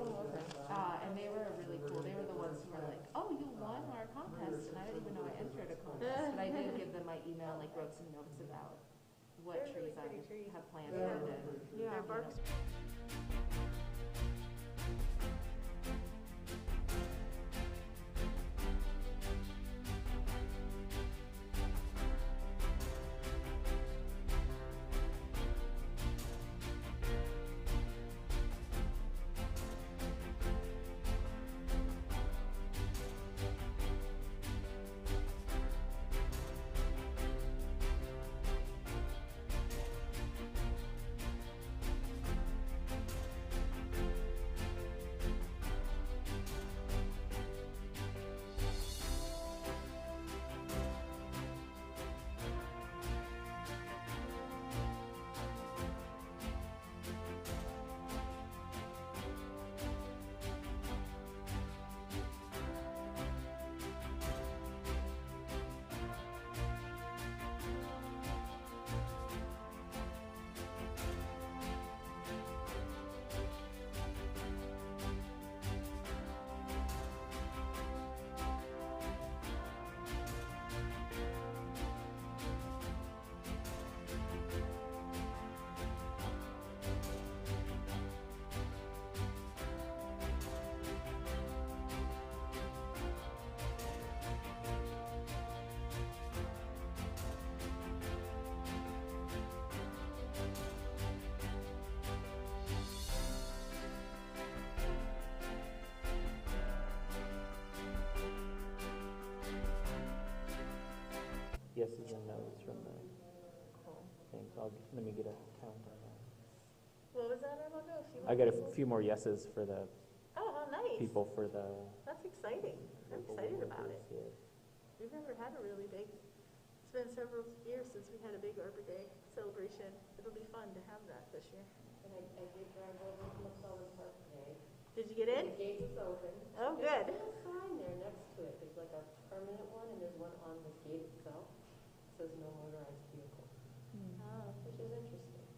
Oh, okay. And they were really cool. They were the ones who were like, "Oh, you won our contest," and I didn't even know I entered a contest. But I did give them my email, like wrote some notes about what trees I have planted. And, Yeah, bark's. Yeses and nos from the thing. So let me get a count on that. What was that, Armando? I got a few more yeses for the Oh, how nice. people for the. That's exciting. I'm excited about it. Yeah. We've never had a really big, it's been several years since we had a big Arbor Day celebration. It'll be fun to have that this year. And I did drive over to McClellan Park today. Did you get in? The gate was open. Oh, good. There's a little sign there next to it. There's like a permanent one, and there's one on the gate itself. It says no motorized vehicle, Oh. which is interesting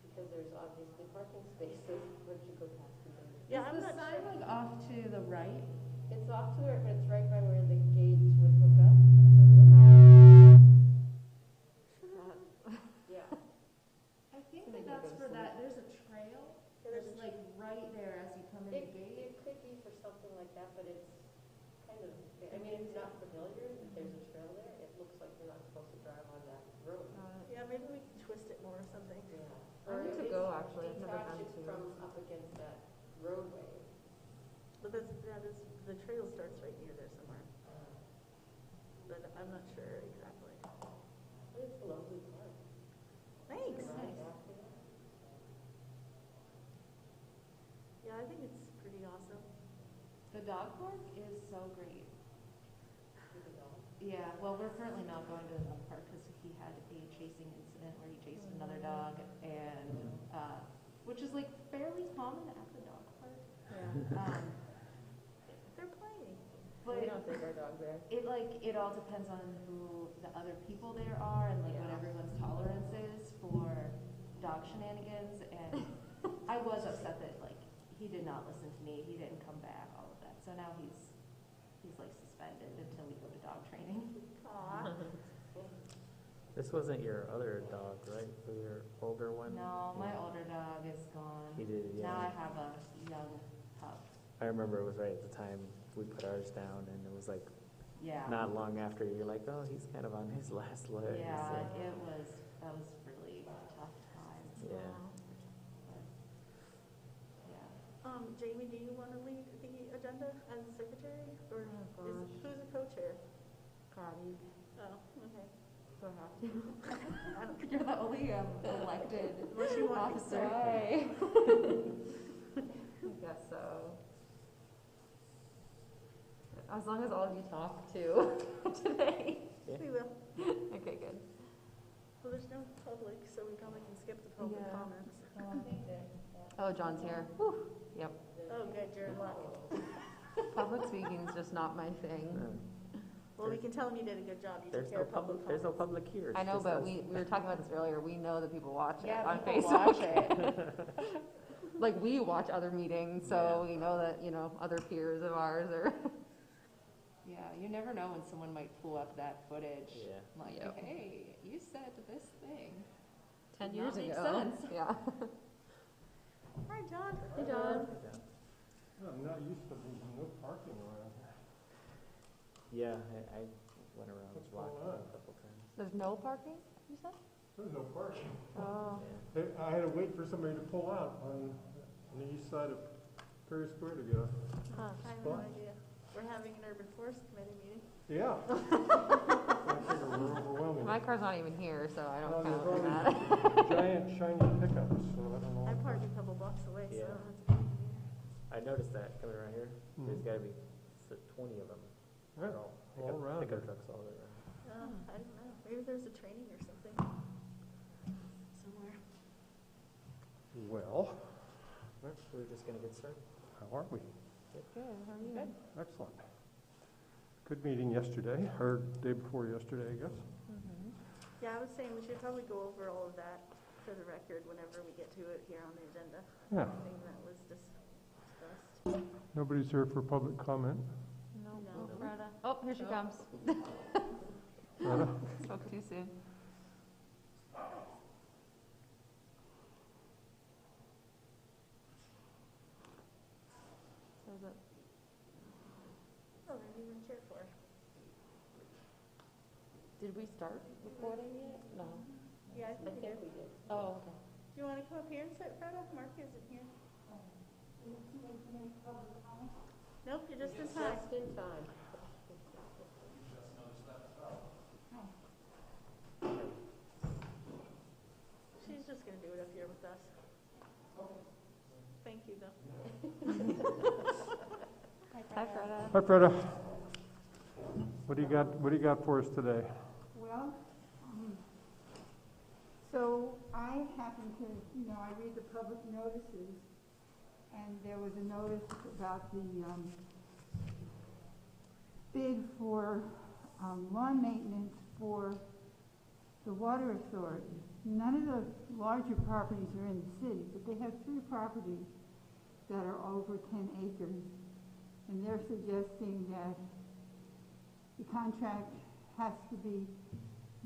because there's obviously parking spaces once you go past the building. Yeah, I'm Is the not sign sure. like off to the right? It's off to where, but it's right by where the gates would hook up. Yeah. I think that's for that. There's a trail that's like right there as you come in the gate. It could be for something like that, but it's kind of, I mean, if you're not familiar, if there's a trail there, it looks like you're not supposed to drive on that road. Yeah, maybe we can twist it more or something. Yeah. I need to go, actually. I've never Detach been it to. from up against that roadway. But that's, the trail starts right near there somewhere. But I'm not sure exactly. It's a lovely park. Thanks. Right after that. Yeah, I think it's pretty awesome. The dog park is so great. With the dog. Yeah, well, we're currently not going to the dog park because he had a chasing incident where he chased another dog, and which is like fairly common at the dog park. Yeah. They're playing. But We don't take our dog there. it all depends on who the other people there are and like what everyone's tolerance is for dog shenanigans. And I was upset that like he did not listen to me. He didn't come back. All of that. So now he's like suspended until we go to dog training. Aw. This wasn't your other dog, right? For your older one? No, my older dog is gone. He did, yeah. Now I have a young pup. I remember it was right at the time we put ours down, and it was like Yeah. not long after you're like, oh, he's kind of on his last legs. Yeah, So, that was really a tough time. yeah. But, yeah. Jamie, do you want to lead the agenda as secretary, or gosh. who's a co-chair? Patty. Oh, okay. Do I have to? You're the only elected Unless you want to officer. Right. I guess so. As long as all of you talk too today. Yeah. We will. Okay, good. Well, there's no public, so we probably can skip the public Yeah. comments. Oh, John's here. Whew. Yep. Oh, good, you're in luck. Public speaking's just not my thing. Well, we can tell him you did a good job. You There's took care no of public public. There's no comments. public here. It's I know, just but us. we were talking about this earlier. We know that people watch it Yeah, on people Facebook. watch it. like, we watch other meetings, so we know that, you know, other peers of ours are. Yeah, you never know when someone might pull up that footage. Yeah. Like, Yep. hey, you said this thing. 10 Did years not make ago. sense. Yeah. Hi, John. Hey, John. I'm not used to there's no parking around here. Yeah, I went around What's blocking going on? a couple times. There's no parking, you said? There's no parking. Oh. Yeah. I had to wait for somebody to pull out on the east side of Perry Square to get a I have no spot. idea. We're having an urban forest committee meeting. Yeah. I figure we're overwhelming. My car's not even here, so I Well, don't count there's for all that. these giant shiny pickups, so I don't know. I parked a couple blocks away, so Yeah. that's a good idea. I noticed that coming around here. There's Mhm. gotta be 20 of them. Yeah, They're all all around pickup here. trucks all the way around. I don't know. Maybe there's a training or something somewhere. Well, We're just gonna get started. how are we? Good, how are you? Excellent. Good meeting yesterday, or day before yesterday, I guess. Mm-hmm. Yeah, I was saying we should probably go over all of that for the record whenever we get to it here on the agenda. Yeah. Anything that was discussed. Nobody's here for public comment. No, No. Greta. Oh, here she comes. Greta? Spoke too soon. So is it? Oh, they're even chair for. Did we start recording yet? No. Yeah, I think we did. we did. Oh, okay. Do you want to come up here and sit, Freda? Mark isn't here. Nope, you're just in time. Just in time. She's just gonna do it up here with us. Thank you, though. Hi, Greta. Hi, Freda. What do you got for us today? Well, so I happen to, I read the public notices, and there was a notice about the bid for lawn maintenance for the water authority. None of the larger properties are in the city, but they have 3 properties that are over 10 acres, and they're suggesting that the contract has to be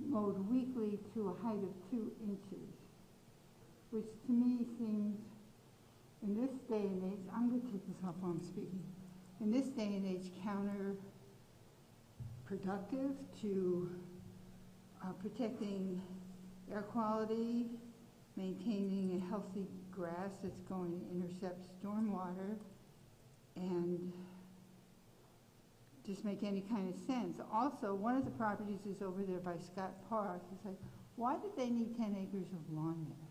mowed weekly to a height of 2 inches, which to me seems, in this day and age, I'm going to take this off while I'm speaking, in this day and age counterproductive to protecting air quality, maintaining a healthy grass that's going to intercept stormwater, and just make any kind of sense. Also, one of the properties is over there by Scott Park. It's like, why did they need 10 acres of lawn there?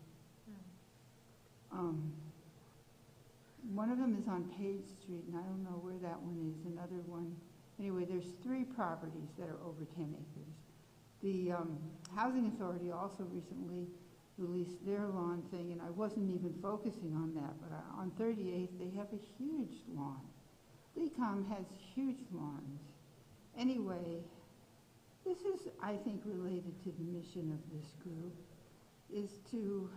One of them is on Page Street, and I don't know where that one is. Another one, anyway, there's 3 properties that are over 10 acres. The Housing Authority also recently released their lawn thing, and I wasn't even focusing on that, but on 38th, they have a huge lawn. LECOM has huge lawns. Anyway, this is, I think, related to the mission of this group, is to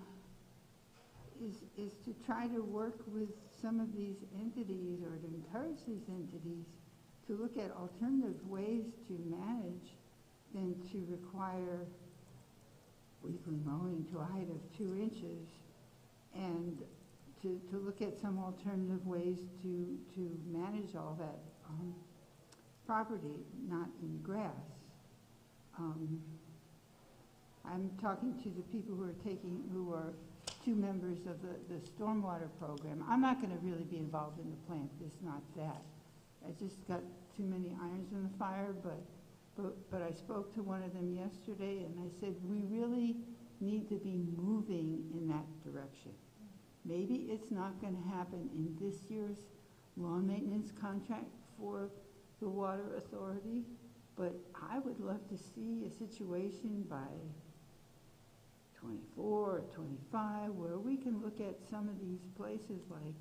try to work with some of these entities, or to encourage these entities to look at alternative ways to manage than to require weekly mowing to a height of 2 inches, and to look at some alternative ways to manage all that property, not in grass. I'm talking to the people who are 2 members of the stormwater program. I'm not going to really be involved in the plant, this, not that. I just got too many irons in the fire, but I spoke to one of them yesterday, and I said, we really need to be moving in that direction. Maybe it's not going to happen in this year's lawn maintenance contract for the water authority, but I would love to see a situation by 24 or 25 where we can look at some of these places like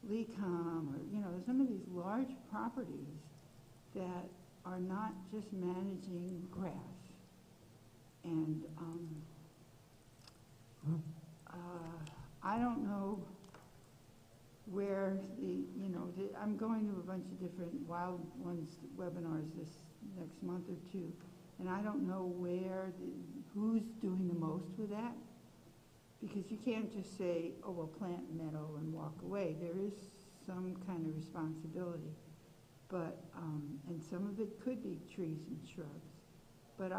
LECOM, or some of these large properties that are not just managing grass. And I don't know where I'm going to a bunch of different wild ones webinars this next month or two, and I don't know who's doing the most with that, because you can't just say, oh, we'll plant meadow and walk away. There is some kind of responsibility, but and some of it could be trees and shrubs. But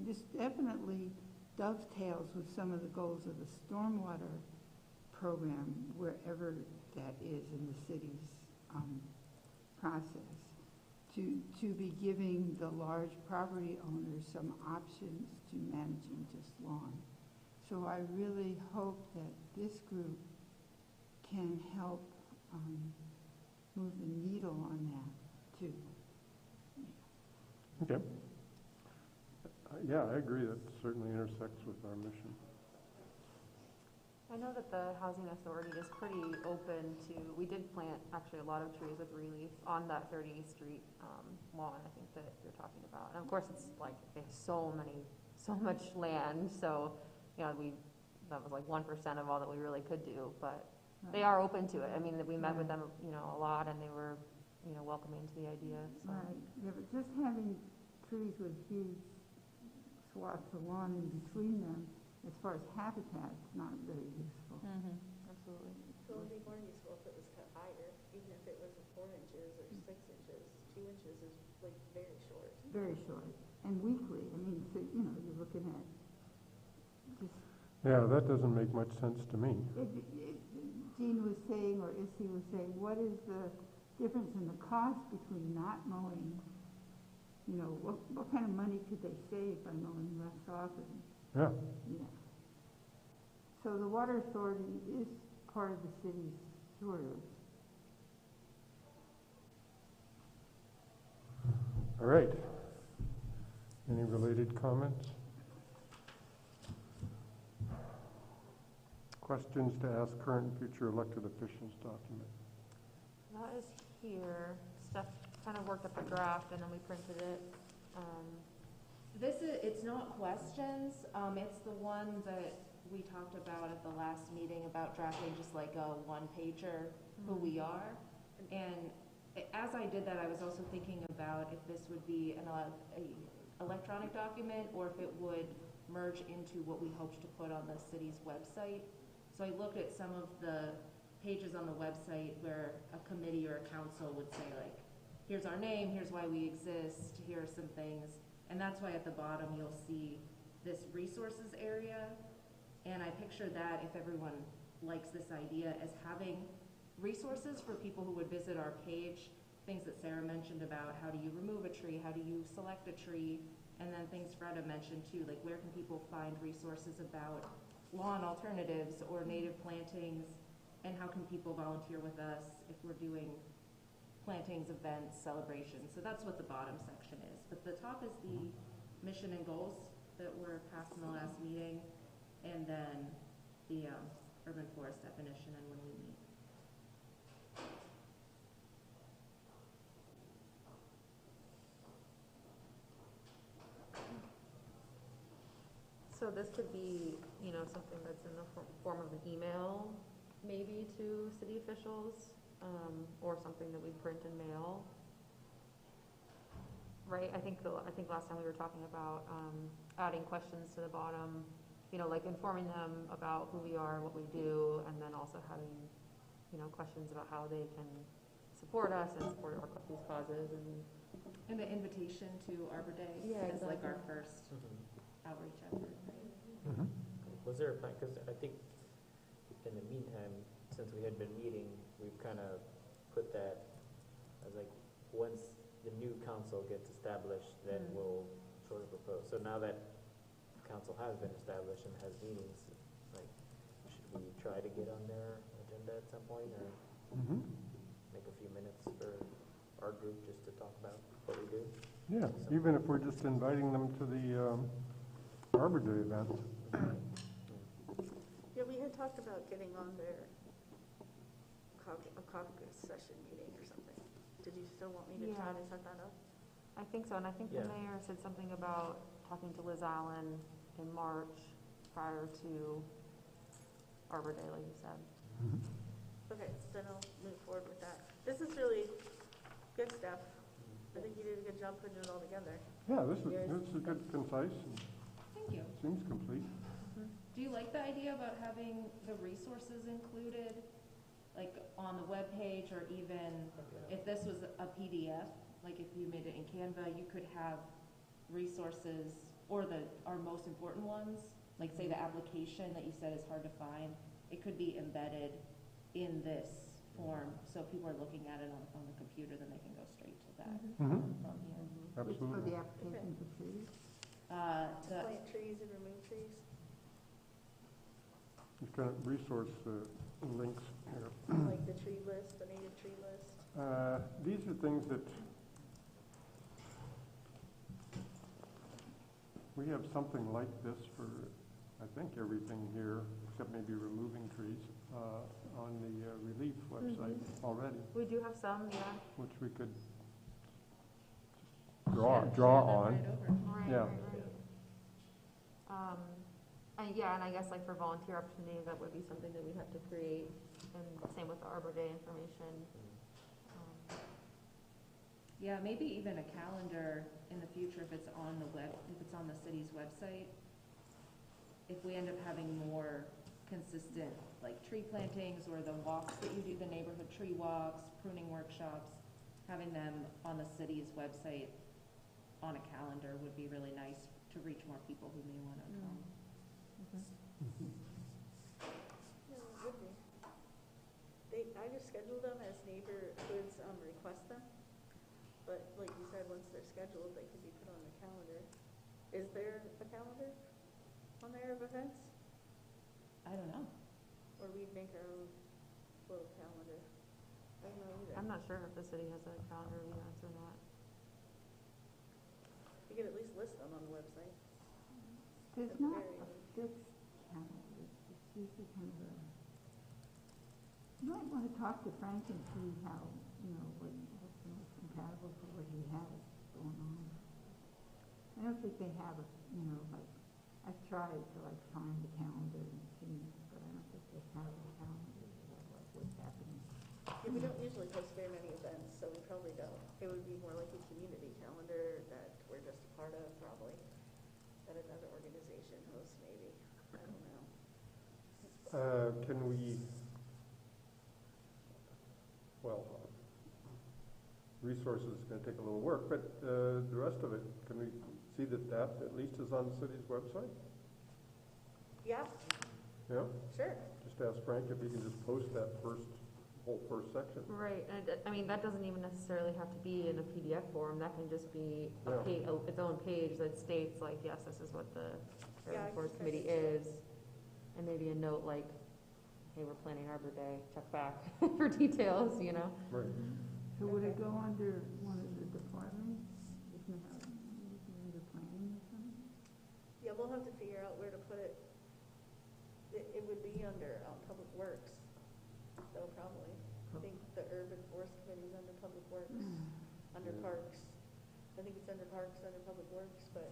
this definitely dovetails with some of the goals of the stormwater program, wherever that is in the city's process, to be giving the large property owners some options to managing just lawn. So I really hope that this group can help move the needle on that too. Okay. Yeah, I agree. That certainly intersects with our mission. I know that the Housing Authority is pretty open to, we did plant actually a lot of trees with relief on that 38th Street lawn, I think that you're talking about. And of course, it's like, they have so much land, so, that was like 1% of all that we really could do, but they are open to it. I mean, we met with them, a lot, and they were, welcoming to the idea, so. Right, yeah, but just having trees with huge swaths of lawn in between them, as far as habitat, it's not very useful. Absolutely. It would be more useful if it was cut higher, even if it was 4 inches or 6 inches. 2 inches is like very short. Very short, and weekly. I mean, so, you're looking at just. Yeah, that doesn't make much sense to me. Jean was saying, or Issy was saying, what is the difference in the cost between not mowing? What kind of money could they save by mowing less often? Yeah. Yeah. So the Water Authority is part of the city's sort of. All right. Any related comments? Questions to ask current and future elected officials document. That is here. Steph kind of worked up a draft and then we printed it. It's not questions, it's the one that we talked about at the last meeting about drafting just like a one-pager, who we are. And as I did that, I was also thinking about if this would be an electronic document or if it would merge into what we hoped to put on the city's website. So I looked at some of the pages on the website where a committee or a council would say, like, here's our name, here's why we exist, here are some things. And that's why at the bottom you'll see this resources area. And I picture that, if everyone likes this idea, as having resources for people who would visit our page, things that Sarah mentioned about how do you remove a tree, how do you select a tree, and then things Freda mentioned too, like where can people find resources about lawn alternatives or native plantings, and how can people volunteer with us if we're doing plantings, events, celebrations. So that's what the bottom section is. But the top is the mission and goals that were passed in the last meeting, and then the urban forest definition and when we meet. So this could be, something that's in the form of an email, maybe to city officials, or something that we print and mail. Right, I think last time we were talking about adding questions to the bottom, like informing them about who we are, what we do, and then also having, questions about how they can support us and support these causes. And the invitation to Arbor Day is like our first outreach effort, right? Mm-hmm. Was there a plan, because I think in the meantime, since we had been meeting, we've kind of put that as like, once the new council gets established, then we'll sort of propose. So now that council has been established and has meetings, like, should we try to get on their agenda at some point, or make a few minutes for our group just to talk about what we do? Yeah, even if we're just inviting them to the Arbor Day event. Yeah, we had talked about getting on their caucus session meeting or something. Did you still want me to try to set that up? I think so, and I think the mayor said something about talking to Liz Allen in March prior to Arbor Day, like you said. Okay, so then I'll move forward with that. This is really good stuff. I think you did a good job putting it all together. Yeah, this is a good, concise, and Thank you. seems complete. Do you like the idea about having the resources included, like on the webpage, or even if this was a PDF, like if you made it in Canva, you could have resources, or our most important ones, like say the application that you said is hard to find, it could be embedded in this form, so if people are looking at it on the computer, then they can go straight to that Mhm. from here. For Absolutely. the application for trees? The- Plant trees and remove trees. Just kind of resource links here. Like the tree list, the native tree list. These are things that we have something like this for, I think, everything here, except maybe removing trees, on the relief website already, We do have some, yeah. which we could share draw that on. right over. Right, Yeah. right. Yeah, and I guess like for volunteer opportunities, that would be something that we'd have to create, and same with the Arbor Day information. Yeah, maybe even a calendar in the future if it's on if it's on the city's website. If we end up having more consistent, like tree plantings or the walks that you do, the neighborhood tree walks, pruning workshops, having them on the city's website on a calendar would be really nice to reach more people who may want to come. Yeah, it would be. I just schedule them as neighborhoods request them. But like you said, once they're scheduled, they could be put on the calendar. Is there a calendar on there of events? I don't know. Or we make our own little calendar? I don't know either. I'm not sure if the city has a calendar of events or not. You could at least list them on the website. There's At the not very a least. fixed calendar, it's usually kind of a, you might want to talk to Frank and see how, what's the most compatible for what he has going on. I don't think they have like, I've tried to like find the calendar and see, but I don't think they have a calendar of like what's happening. Yeah, we don't usually post very many events, so we probably don't. It would be more like a community calendar that we're just a part of, probably, that another organization hosts, maybe. I don't know. Can we, resources is going to take a little work, but the rest of it, can we see that at least is on the city's website? Yeah, Yeah? sure. Just ask Frank if he can just post that whole first section. Right, and I mean, that doesn't even necessarily have to be in a PDF form, that can just be its own page that states like, yes, this is what the Yeah, I Urban Forest can Committee send it is, and maybe a note like, hey, we're planning Arbor Day, check back for details, Right. So would it Okay. go under one of the departments? Isn't it under planning or something? Yeah, we'll have to figure out where to put it. It would be under Public Works, though, probably. I think the Urban Forest Committee is under Public Works, under Yeah. Parks. I think it's under Parks, under Public Works, but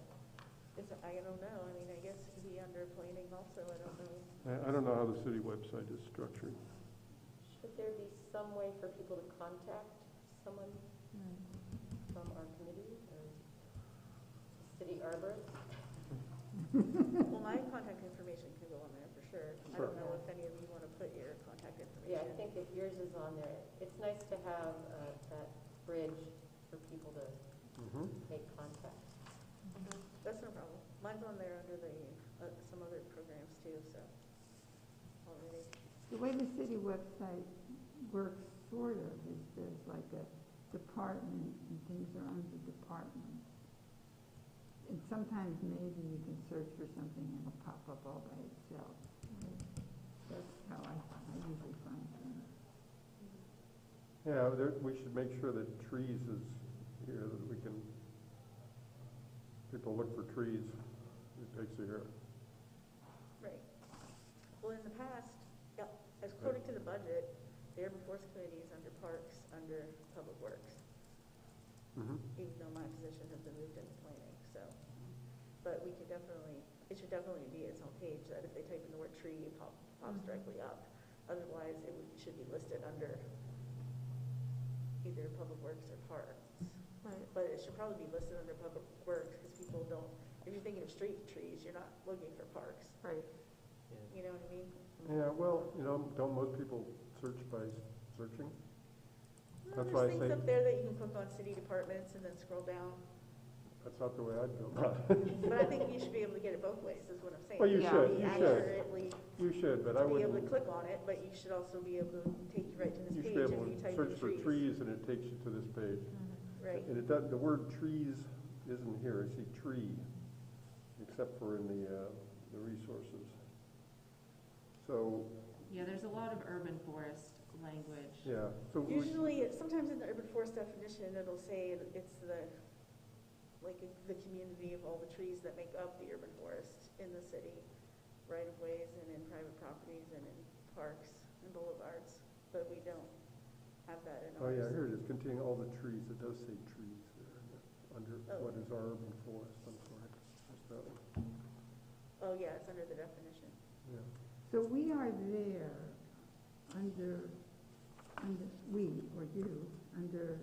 I don't know. I mean, I guess it could be under planning also, I don't know. I don't know how the city website is structured. Should there be some way for people to contact someone from our committee or city arborist? Well, my contact information can go on there for sure. I Sure. don't know if any of you want to put your contact information. Yeah, I think if yours is on there, it's nice to have that bridge for people to Mm-hmm. make contact. That's no problem. Mine's on there under the, some other programs too, so, already. The way the city website works, sort of, is there's like a department and things are under departments. And sometimes maybe you can search for something and it'll pop up all by itself. That's how I usually find things. Yeah, we should make sure that trees is here, that we can, people look for trees, it takes you here. Right. Well, in the past, yeah, as according to the budget, the Urban Forest Committee is under Parks, under Public Works, Mm-hmm. even though my position has been moved into planning, so. But we could definitely, it should definitely be its own page, that if they type in the word tree, pops directly up. Otherwise, should be listed under either Public Works or Parks. Right. But it should probably be listed under Public Works, because people don't, if you're thinking of street trees, you're not looking for parks. Right. You know what I mean? Yeah, well, don't most people search by searching? Well, That's why I there's say- things up there that you can click on city departments and then scroll down. That's not the way I'd go about it. But I think you should be able to get it both ways, is what I'm saying. Well, you Yeah. should, Be you should. accurately You should, but I be able to wouldn't. click on it, but you should also be able to take you right to this You should page be if able you to type search in for trees and it takes you to this page. Right. And it does, the word trees isn't here, I see tree, except for in the resources. So, Yeah, there's a lot of urban forest language. yeah, so. Usually, sometimes in the urban forest definition, it'll say it's the community of all the trees that make up the urban forest in the city, right of ways and in private properties and in parks and boulevards, but we don't have that in Oh, ours. yeah, here it is, containing all the trees, it does say trees there, under Oh. what is our urban forest, I'm sorry. That's that one. Oh, yeah, it's under the definition. Yeah. So we are there under we, or you, under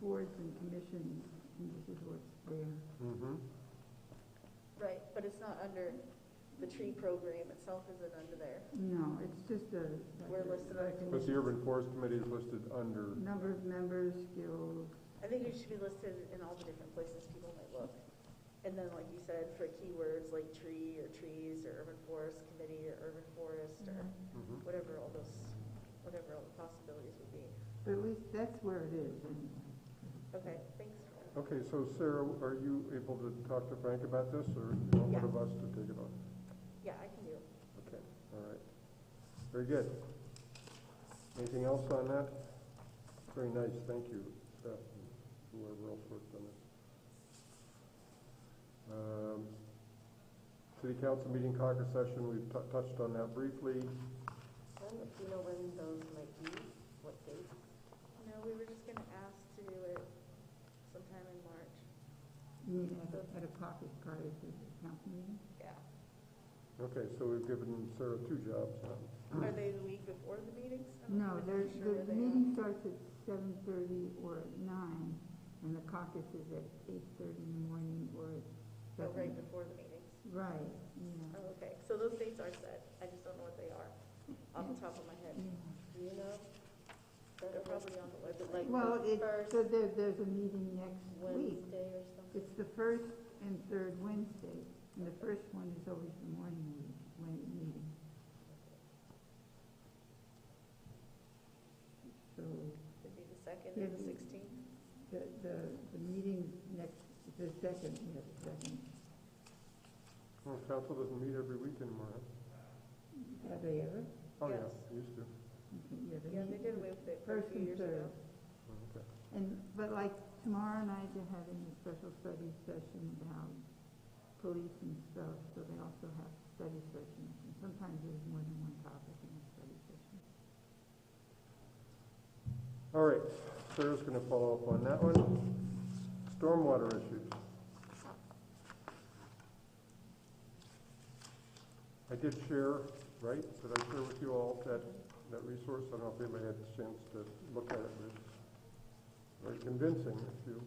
boards and commissions, and this is what's there. Mm-hmm. Right, but it's not under, the tree program itself isn't under there. No, it's just a. We're listed under But the urban forest committee is listed under, Number of members, skills. I think it should be listed in all the different places people might look. And then, like you said, for keywords like tree or trees or urban forest committee or urban forest or Mhm. whatever all the possibilities would be. But at least that's where it is anyway. Okay, thanks. Okay, so Sarah, are you able to talk to Frank about this, or you want Yeah. one of us to take it on? Yeah, I can do it. Okay, all right. Very good. Anything else on that? Very nice, thank you, Seth, and whoever else worked on this. City council meeting caucus session, we've touched on that briefly. Do you know when those might be? What date? No, we were just gonna ask to do it sometime in March. You mean at a caucus prior to the council meeting? Yeah. Okay, so we've given Sarah 2 jobs now. Are they the week before the meetings? I'm No, not really sure where the they meeting starts at 7:30 or at 9, and the caucus is at 8:30 in the morning or at are. Oh, 7. right before the meetings. Right, yeah. Oh, okay, so those dates are set, I just don't know what they are off the top of my head. Yeah. Do you know? They're probably on the Is it website. like Well, the it's, first so there's a meeting next week. Wednesday or something? It's the first and third Wednesday, and the first one is always the morning meeting. So It'd be the 2nd Yeah, and the the- 16th. the meeting next, the second, yeah, the second. Well, council doesn't meet every week anymore, huh? Have they ever? Oh, yeah, Yes. used to. Okay, yeah, Yeah, they meet did away with it a first few and years third. ago. Oh, okay. But like tomorrow night, they're having a special study session about police and stuff, so they also have study sessions. And sometimes there's more than one topic in a study session. All right, Sarah's going to follow up on that one. Stormwater issues. I did share, right? Did I share with you all that resource? I don't know if anybody had a chance to look at it, but it's very convincing if you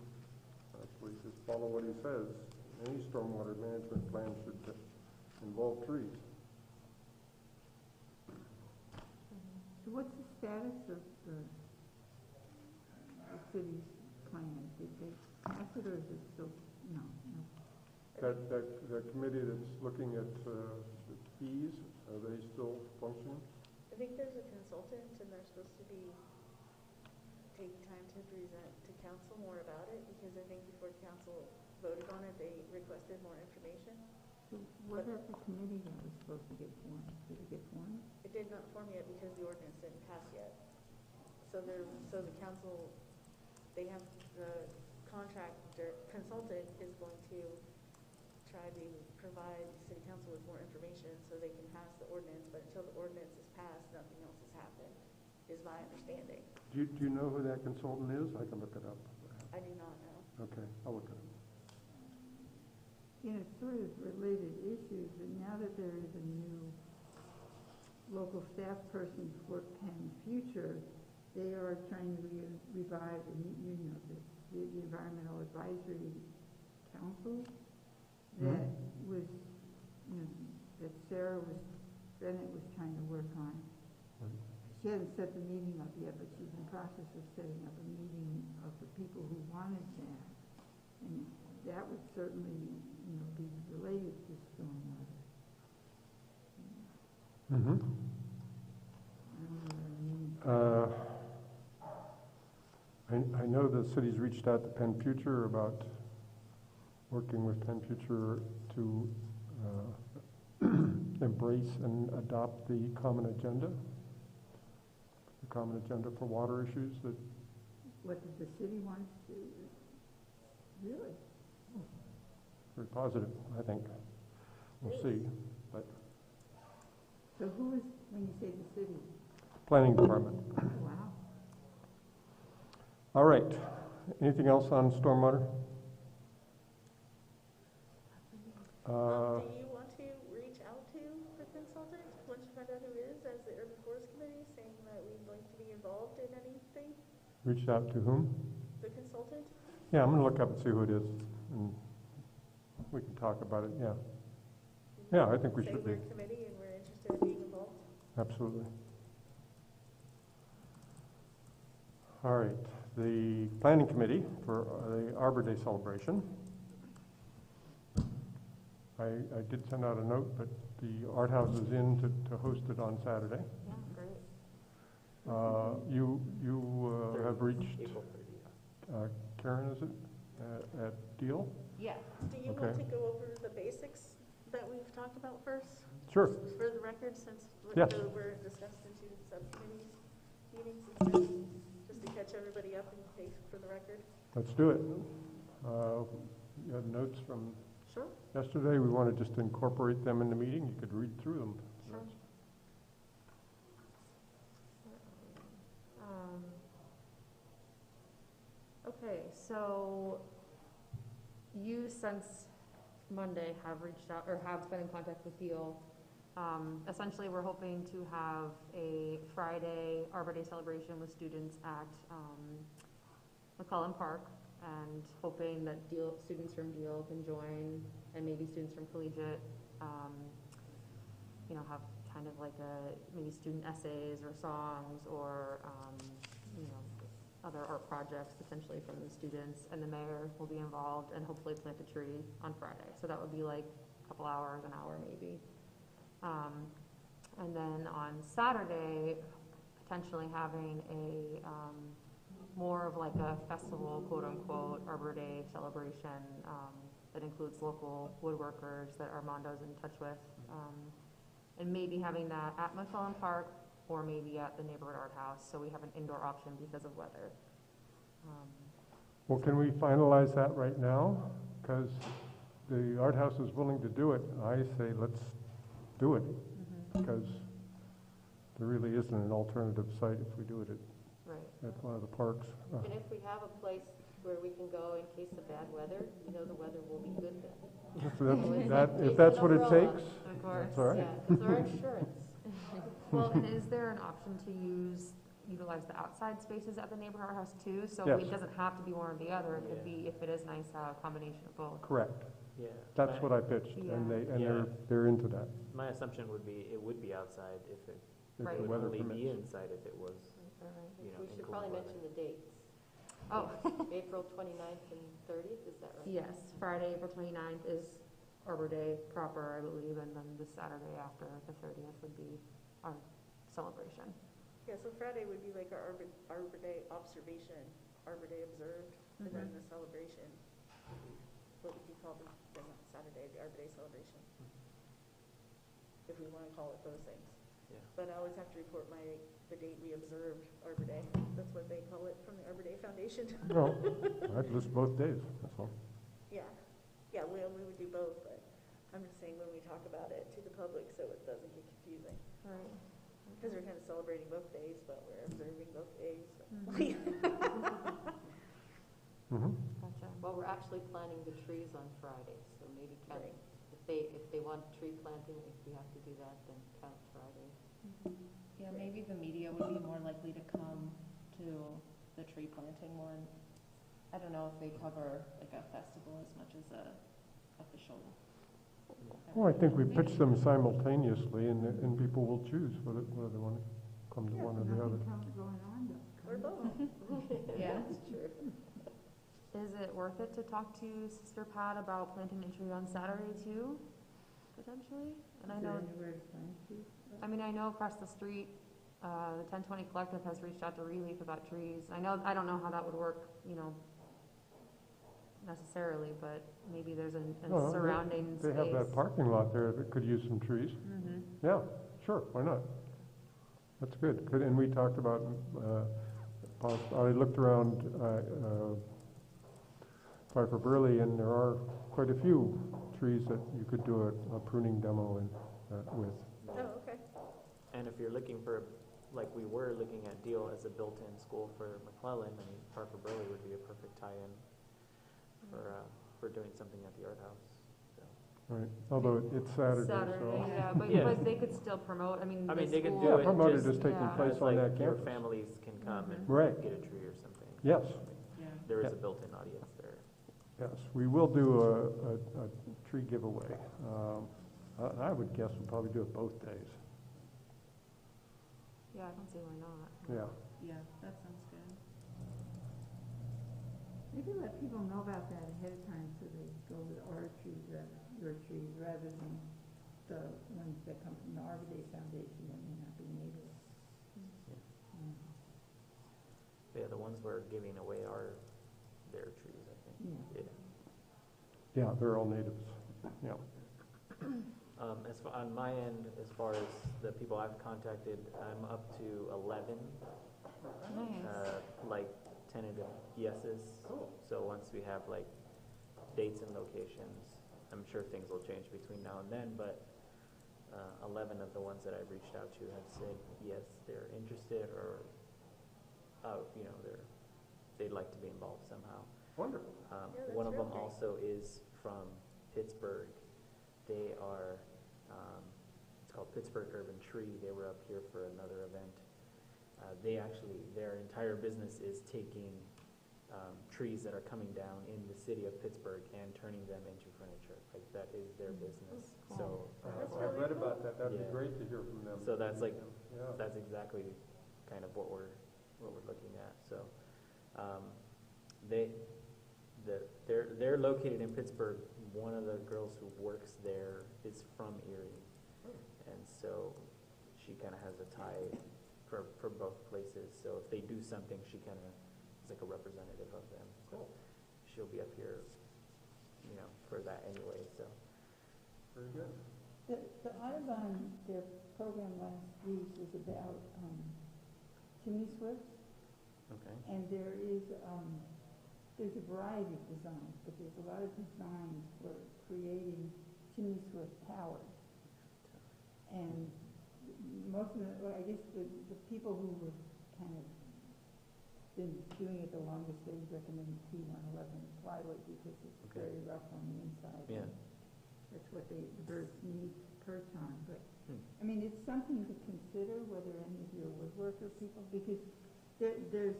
actually just follow what he says. Any stormwater management plan should involve trees. So what's the status of the city's plan? Did they pass it, or is it still, no? That committee that's looking at the fees, are they still functioning? I think there's a consultant and they're supposed to be taking time to present to council more about it, because I think before council voted on it, they requested more information. So what about the committee that was supposed to get formed? Did it get formed? It did not form yet because the ordinance didn't pass yet. So the council, they have, the consultant is going to try to provide the city council with more information so they can pass the ordinance, but until the ordinance is passed, nothing else has happened, is my understanding. Do you know who that consultant is? I can look it up. I do not know. Okay, I'll look it up. You know, sort of related issues, but now that there is a new local staff person for Penn Future, they are trying to revive, and you know this, the Environmental Advisory Council that was, you know, that Bennett was trying to work on. She hasn't set the meeting up yet, but she's in the process of setting up a meeting of the people who wanted that. And that would certainly, you know, be related to stormwater. Mm-hmm. I don't know what I mean. I know the city's reached out to Penn Future about working with Penn Future to embrace and adopt the common agenda for water issues that. What did the city want to, really? Very positive, I think. We'll see, but So who is, when you say the city? planning department. Wow. All right. Anything else on stormwater? Do you want to reach out to the consultant, once you find out who it is, as the Urban Forest Committee, saying that we'd like to be involved in anything? Reached out to whom? The consultant? Yeah, I'm going to look up and see who it is, and we can talk about it, yeah. Yeah, I think we should be. Say we're a committee and we're interested in being involved. Absolutely. All right, the planning committee for the Arbor Day celebration. I did send out a note, but the art house is in to host it on Saturday. Yeah, great. You have reached, April 30th. Karen, is it, at Deal? Yeah. Do you Okay. want to go over the basics that we've talked about first? Sure. For the record, since Yes. we're discussed into subcommittees, meetings instead, just to catch everybody up in case for the record. Let's do it. You had notes from Sure. yesterday. We want to just incorporate them in the meeting. You could read through them. Sure. Okay, so you since Monday have reached out, or have been in contact with Deal. Essentially, we're hoping to have a Friday Arbor Day celebration with students at McClellan Park, and hoping that students from Deal can join, and maybe students from Collegiate, you know, have kind of like maybe student essays or songs, or, you know, other art projects potentially from the students, and the mayor will be involved, and hopefully plant a tree on Friday. So that would be like a couple hours, an hour maybe. And then on Saturday, potentially having a more of like a festival, quote unquote, Arbor Day celebration that includes local woodworkers that Armando's in touch with, and maybe having that at McClellan Park, or maybe at the neighborhood art house, so we have an indoor option because of weather. Well, can we finalize that right now? Because the art house is willing to do it. I say let's do it, because there really isn't an alternative site if we do it Right. at one of the parks. And if we have a place where we can go in case of bad weather, you know the weather will be good then. If that's what it Umbrella. takes, Of course. that's all right. Yeah, it's our insurance. Well, and is there an option to utilize the outside spaces at the neighborhood art house too? So Yes. it doesn't have to be one or the other. It could Yeah. be, if it is nice, a combination of both. Correct. Yeah. That's what I pitched, and Yeah. Yeah. they're into that. My assumption would be, it would be outside if it, If Right. it the would weather only be permits. inside if it was, you know, We in should cold probably weather. mention the dates. Oh, April 29th and 30th, is that right? yes, Friday, April 29th is Arbor Day proper, I believe, and then the Saturday after, the 30th, would be our celebration. Yeah, so Friday would be like our Arbor Day observation, Arbor Day observed, and then the celebration, what would you call the Saturday, the Arbor Day celebration? If we want to call it those things. Yeah. But I always have to report the date we observed Arbor Day. That's what they call it from the Arbor Day Foundation. No, I'd list both days, that's all. Yeah, yeah, we would do both, but I'm just saying when we talk about it to the public, so it doesn't get confusing. Right. Because we're kind of celebrating both days, but we're observing both days. Mhm. Gotcha. Well, we're actually planting the trees on Friday, so maybe count, Right. if they want tree planting, if we have to do that, then count Friday. Yeah, maybe the media would be more likely to come to the tree planting one. I don't know if they cover like a festival as much as a official. Well, I think we pitch them simultaneously, and people will choose whether they want to come to one or the other. Going on though. Or both. Yeah. That's true. Is it worth it to talk to Sister Pat about planting a tree on Saturday too, potentially? And I know, Anywhere to find trees? I mean, I know across the street, the 1020 Collective has reached out to Relief about trees. I don't know how that would work, necessarily, but maybe there's a Well, surrounding They space. have that parking lot there that could use some trees. Mhm. Yeah, sure, why not? That's good. And we talked about, I looked around Piper Burley, and there are quite a few trees that you could do a pruning demo with. Oh, okay. And if you're looking for, like we were looking at deal as a built-in school for McClellan, I mean, Parker Burley would be a perfect tie-in for doing something at the art house. So. Right, although it's Saturday, Saturday, so. yeah, but, Yeah. but they could still promote, I mean, I the mean, they could school- do Yeah, it promote it just as taking yeah. place as on like that your campus. families can come and Right. get a tree or something. Yes. Yeah. There is Yeah. a built-in audience there. Yes, we will do a tree giveaway. I would guess we'll probably do it both days. Yeah, I don't see why not. Yeah. Yeah, that sounds good. Maybe let people know about that ahead of time so they go with our trees, your trees, rather than the ones that come from the Arbor Day Foundation that may not be native. Yeah, the ones we're giving away are their trees, I think. Yeah. Yeah, they're all natives, yeah. On my end, as far as the people I've contacted, I'm up to 11, Nice. like tentative yeses. Cool. So once we have like dates and locations, I'm sure things will change between now and then, but 11 of the ones that I've reached out to have said yes, they're interested, or they'd like to be involved somehow. Wonderful. that's One of real them great. also is from Pittsburgh. They are, it's called Pittsburgh Urban Tree. They were up here for another event. Their entire business is taking trees that are coming down in the city of Pittsburgh and turning them into furniture. Like, that is their business. So, That's I've really read cool. about that, that'd be Yeah. great to hear from them. So that's like, Yeah. that's exactly kind of what we're looking at. So, they're located in Pittsburgh. One of the girls who works there is from Erie, and so she kind of has a tie for both places. So if they do something, she kind of is like a representative of them. So she'll be up here, for that anyway. So Very good. The Audubon, their program last week was about Chimney Swifts, okay. and there's a variety of designs, but there's a lot of designs for creating Chimney Swift towers. And most of I guess the people who were kind of been doing it the longest, they recommend T111 plywood because it's Okay. very rough on the inside. Yeah. That's what the birds need to perch on, but, Hmm. I mean, it's something to consider whether any of your woodworker people, because there's,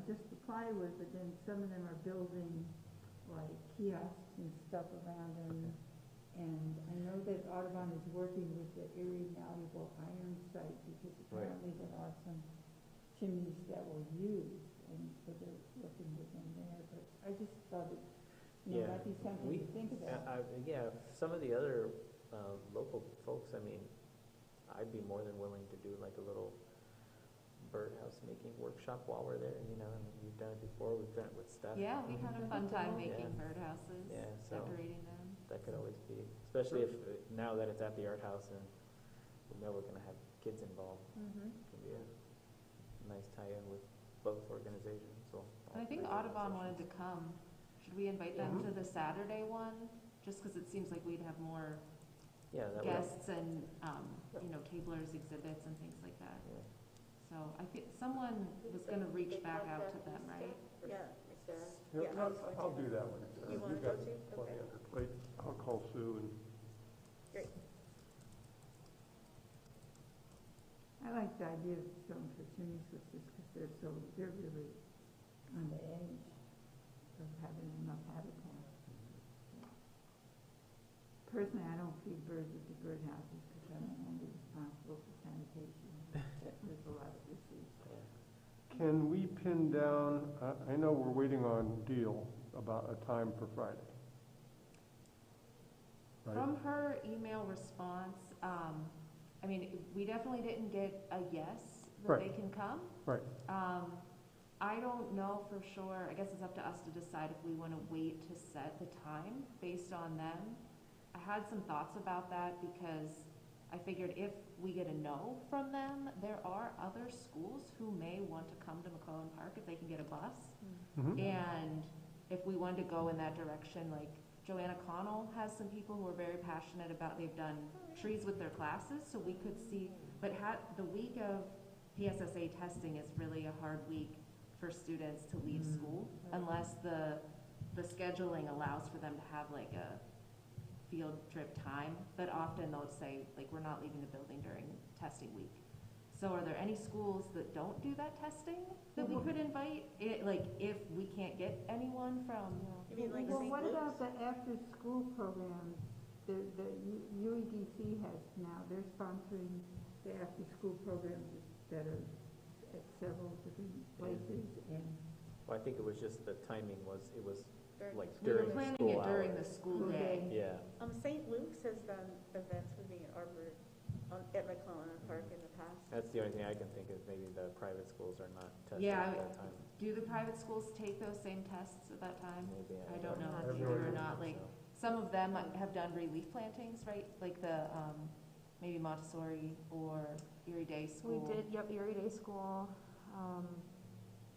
just the plywood, but then some of them are building like kiosks and stuff around them. And I know that Audubon is working with the Erie Malleable Iron site because Right. apparently there are some chimneys that were used, and so they're working with them there, but I just thought it, Yeah. might be something to think about. Yeah, some of the other local folks, I mean, I'd be more than willing to do like a little birdhouse making workshop while we're there, and we've done it before, we've done it with Steph. Yeah, we had a fun time Yeah. making birdhouses, Yeah, so- decorating them. That could always be, especially if, now that it's at the art house and we're gonna have kids involved, Mm-hmm. it can be a nice tie-in with both organizations, so. And I think Audubon wanted to come. Should we invite them to the Saturday one? Just because it seems like we'd have more Yeah, that would, guests and, tablers, exhibits and things like that. yeah. So I think someone was gonna reach back out to them, right? Yeah. Sarah? Yeah, I was going I'll to. do that one. You wanna You've go got too? plenty Okay. on your plate. I'll call Sue and Great. I like the idea of going for Chimney Swifts just because they're really on the edge of having enough habitat. Personally, I don't feed birds at the birdhouses because I don't want to be responsible for sanitation. There's a lot of issues. Can we pin down, I know we're waiting on Deal about a time for Friday. Right? From her email response, I mean, we definitely didn't get a yes that Right. they can come. Right. I don't know for sure. I guess it's up to us to decide if we want to wait to set the time based on them. I had some thoughts about that because I figured if we get a no from them, there are other schools who may want to come to McClellan Park if they can get a bus. Mhm. And if we wanted to go in that direction, like Joanna Connell has some people who are very passionate about, they've done trees with their classes, so we could see, but the week of PSSA testing is really a hard week for students to leave school unless the scheduling allows for them to have like a field trip time, but often they'll say, like, we're not leaving the building during testing week. So are there any schools that don't do that testing that we could invite? Like, if we can't get anyone from, You mean like Well, St. what Luke's? about the after-school programs? The UEDC has now, they're sponsoring the after-school programs that are at several different places, and Well, I think it was just the timing it was During like the we were during the planning school it during hours. the school School day. day. Yeah, St. Luke's has done events with me at Arbor, at McClellan Park in the past. that's the only thing I can think of, maybe the private schools are not testing Yeah, at that time. Do the private schools take those same tests at that time? Maybe, I don't know I if have they no do or idea. not, like, some of them have done relief plantings, right? Like the, maybe Montessori or Erie Day We School. did, yep, Erie Day School,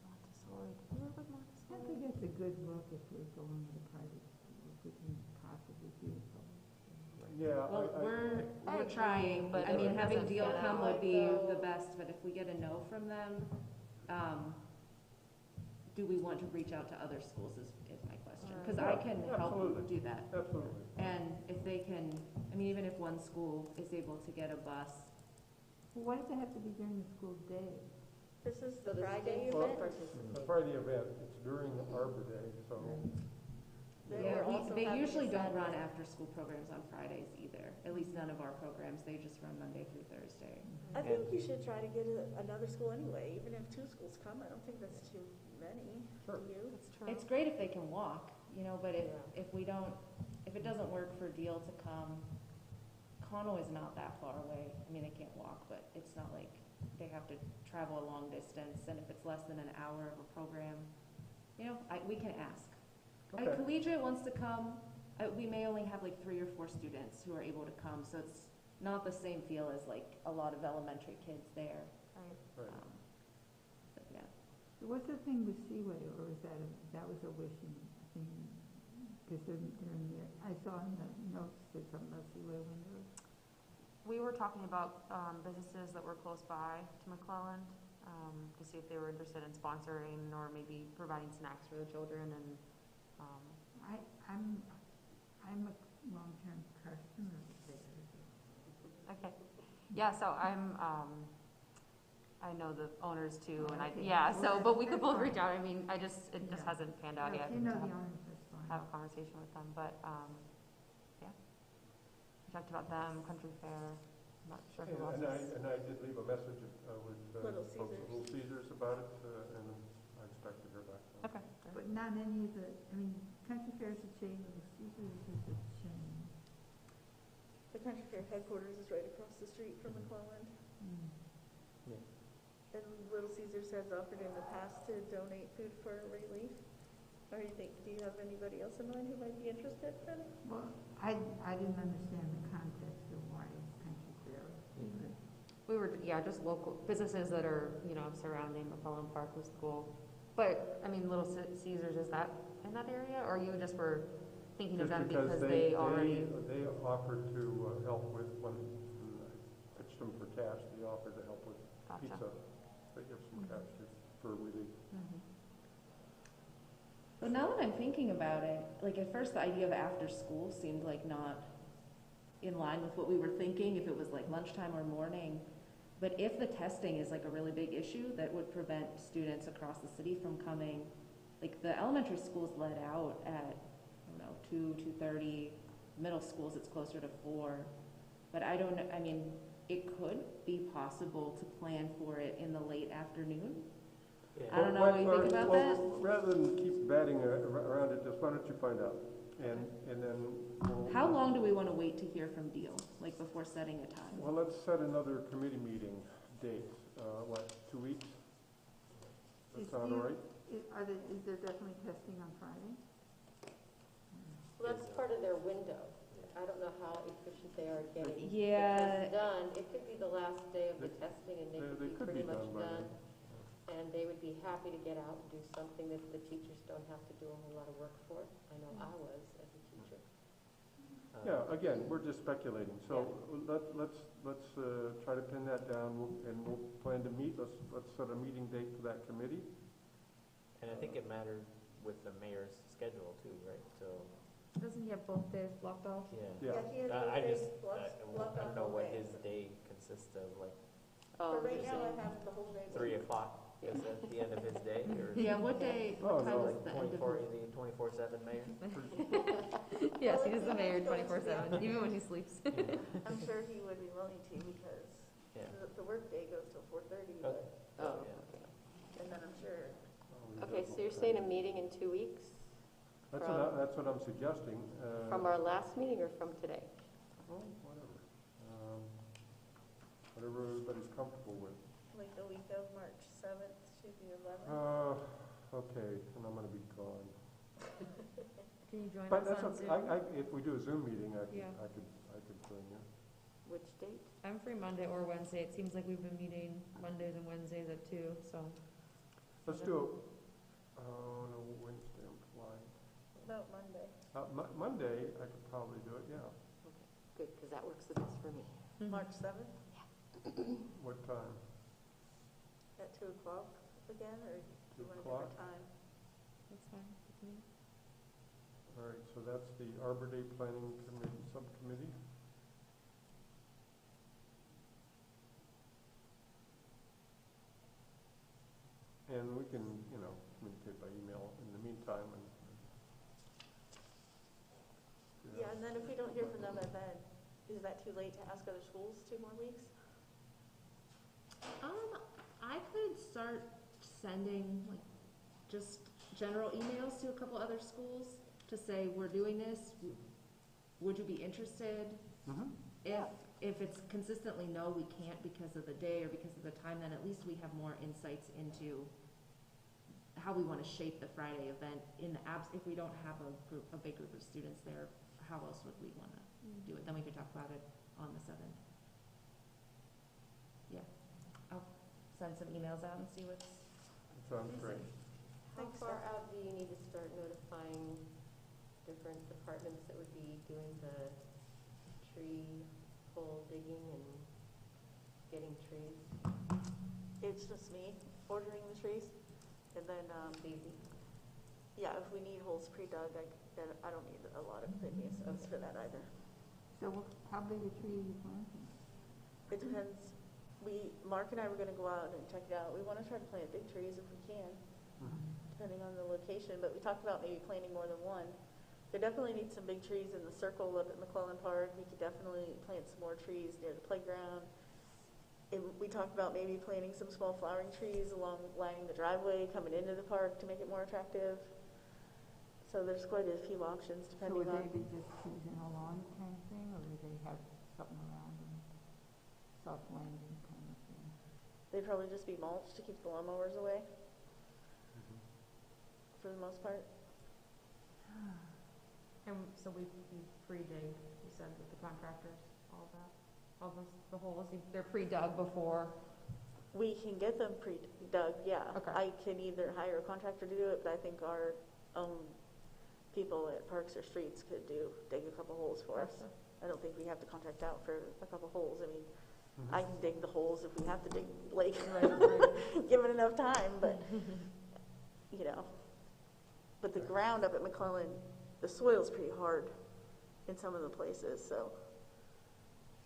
Montessori, did we work with I Montessori? think it's a good look if we're going with a private school, if we can possibly do it. Yeah. Well, we're I agree, trying, but I mean, it having doesn't Deal fit come out. would be the best, but if we get a no from them, do we want to reach out to other schools is my question. Because I can help Absolutely. do that. Absolutely. And if they can, I mean, even if one school is able to get a bus, Well, why does it have to be during the school day? This is So the the Friday students event. participate. The Friday event, it's during Arbor Day, so. Then yeah, we're also they having usually a don't run Saturday. after-school programs on Fridays either. At least none of our programs, they just run Monday through Thursday. I think you should try to get another school anyway, even if 2 schools come, I don't think that's too many Sure. for you. That's true. It's great if they can walk, you know, but if we don't, if it doesn't work for Deal to come, Connell is not that far away. I mean, they can't walk, but it's not like they have to travel a long distance, and if it's less than an hour of a program, you know, we can ask. Okay. Collegiate wants to come, we may only have like 3 or 4 students who are able to come, so it's not the same feel as like a lot of elementary kids there. Right. Right. But yeah. What's the thing with Seaway, or is that was a wishing thing? Because they're in there, I saw in the notes that something about Seaway windows. We were talking about businesses that were close by to McClellan, to see if they were interested in sponsoring or maybe providing snacks for the children, and I'm a long-term customer there. okay. Yeah, so I know the owners too, and Okay. yeah, so, Well, but we could that's both reach fine. out, I mean, it just Yeah. hasn't panned out Well, yet. if you know to the have- owners, that's fine. have a conversation with them, but, yeah. We talked about them, Country Fair, I'm not sure who else And is. I did leave a message with Little folks at Caesars. Little Caesars about it, and I expect to hear back. Okay. But not any of the, I mean, Country Fair's a chain, Little Caesars is a chain. The Country Fair headquarters is right across the street from McClellan. And Little Caesars has offered in the past to donate food for relief. Or do you have anybody else in mind who might be interested, Penny? Well, I didn't understand the context of why Country Fair. We were, yeah, just local businesses that are, you know, surrounding McClellan Park was the goal. But, I mean, Little Caesars, is that in that area, or you just were thinking of them Just because they already? They offered to help with, when I pitched them for cash, they offered to help with Gotcha. pizza. They give some cash for relief. Mhm. But now that I'm thinking about it, like at first the idea of after school seemed like not in line with what we were thinking, if it was like lunchtime or morning. But if the testing is like a really big issue that would prevent students across the city from coming, like the elementary schools let out at, I don't know, 2:30, middle schools it's closer to 4. But I don't know, I mean, it could be possible to plan for it in the late afternoon. I don't know what you think about that. Rather than keep batting around it, just why don't you find out? And then we'll... How long do we want to wait to hear from Deal, like before setting a time? Well, let's set another committee meeting date. 2 weeks? That sound all right? Is there definitely testing on Friday? Well, that's part of their window. I don't know how efficient they are at getting the Yeah. test done. It could be the last day of the testing and they could be pretty much by done. then. And they would be happy to get out and do something that the teachers don't have to do a whole lot of work for. I know I was as a teacher. Yeah, again, we're just speculating, so let's try to pin that down, and we'll plan to meet, let's set a meeting date for that committee. And I think it mattered with the mayor's schedule too, right? So, Doesn't he have both days blocked off? yeah. Yeah, he has I those just, days blocked I off don't know all what day. his day consists of, like But right you're now, I saying- have the whole day. 3 o'clock is at the end of his day, or Yeah, what day, Oh, what time no. is the end of 24, is he 24/7 mayor? Yes, he is the mayor 24/7, even when he sleeps. I'm sure he would be willing to because Yeah. the workday goes till 4:30, Okay. but, Oh, Yeah. okay. and then I'm sure, Okay, so you're saying a meeting in 2 weeks? That's what I'm suggesting. From our last meeting or from today? Oh, whatever. Whatever everybody's comfortable with. like the week of March 7th to the 11th. Okay, and I'm gonna be gone. Can you join But us that's on okay, Zoom? if we do a Zoom meeting, I Yeah. could join you. Which date? I'm free Monday or Wednesday. It seems like we've been meeting Mondays and Wednesdays at 2, so. Let's do no, Wednesday I'm flying. About Monday. Monday, I could probably do it, yeah. Good, because that works the best for me. March 7th What time? at 2 o'clock again, or do 2 you want a o'clock? different time? That's fine with me. All right, so that's the Arbor Day Planning Committee, Subcommittee. And we can, communicate by email in the meantime and. Yeah, and then if we don't hear from them then, is that too late to ask other schools 2 more weeks? I could start sending like just general emails to a couple other schools to say, we're doing this, would you be interested? Mhm. If it's consistently no, we can't because of the day or because of the time, then at least we have more insights into how we want to shape the Friday event in the if we don't have a big group of students there, how else would we want to do it? Then we could talk about it on the 7th. Yeah, I'll send some emails out and see what's. Sounds great. How Thanks, far Steph. out do you need to start notifying different departments that would be doing the tree hole digging and getting trees? It's just me ordering the trees, and then, It's easy. yeah, if we need holes pre-dug, I don't need a lot of opinions for that either. So how big a tree are you planting? It depends. Mark and I were gonna go out and check it out. We wanna try to plant big trees if we can, depending on the location, but we talked about maybe planting more than one. There definitely needs some big trees in the circle up at McClellan Park. We could definitely plant some more trees near the playground. And we talked about maybe planting some small flowering trees along lining the driveway coming into the park to make it more attractive. So there's quite a few options So depending would on. they be just choosing a lawn kind of thing, or would they have something around them? Soft landing kind of thing? They'd probably just be mulch to keep the lawnmowers away for the most part. And so we pre-dig, you said, with the contractors, all that, all the holes, they're pre-dug before. We can get them pre-dug, yeah. Okay. I can either hire a contractor to do it, but I think our own people at Parks or Streets could dig a couple holes for us. Gotcha. I don't think we have to contract out for a couple holes. I mean, Mhm. I can dig the holes if we have to dig, like, Right. given enough time, but, But the ground up at McClellan, the soil's pretty hard in some of the places, so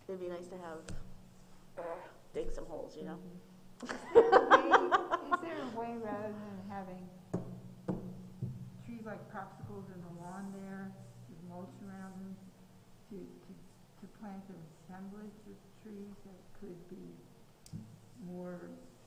it'd be nice to have dig some holes, you know? Is there a way rather than having trees like popsicles in the lawn there, with mulch around them, to plant an assemblage of trees that could be more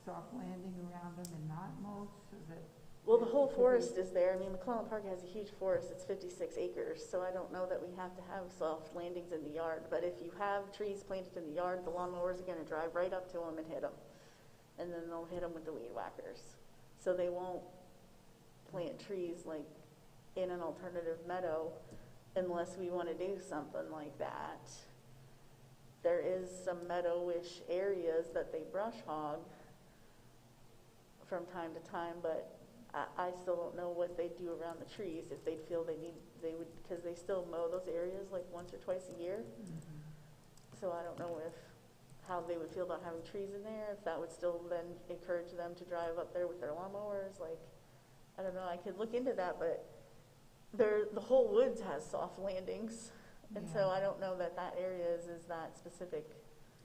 soft landing around them and not mulch, so that? Well, the whole forest is there. I mean, McClellan Park has a huge forest. It's 56 acres, so I don't know that we have to have soft landings in the yard. But if you have trees planted in the yard, the lawnmowers are going to drive right up to them and hit them. And then they'll hit them with the weed whackers. So they won't plant trees like in an alternative meadow unless we want to do something like that. There is some meadowish areas that they brush hog from time to time, but I still don't know what they do around the trees, if they'd feel they would, because they still mow those areas like once or twice a year. So I don't know how they would feel about having trees in there, if that would still then encourage them to drive up there with their lawnmowers. Like, I don't know, I could look into that, but the whole woods has soft landings, and so I don't know that area is that specific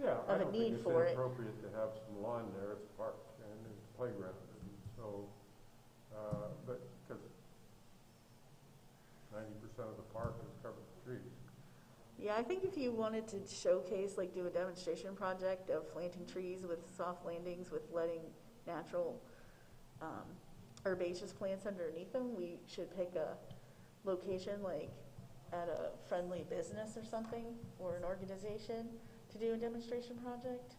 Yeah, I of a don't need think it's for it. inappropriate to have some lawn there, it's a park and it's a playground, and so, but, because 90% of the park is covered with trees. Yeah, I think if you wanted to showcase, like do a demonstration project of planting trees with soft landings, with letting natural herbaceous plants underneath them, we should pick a location like at a friendly business or something, or an organization to do a demonstration project.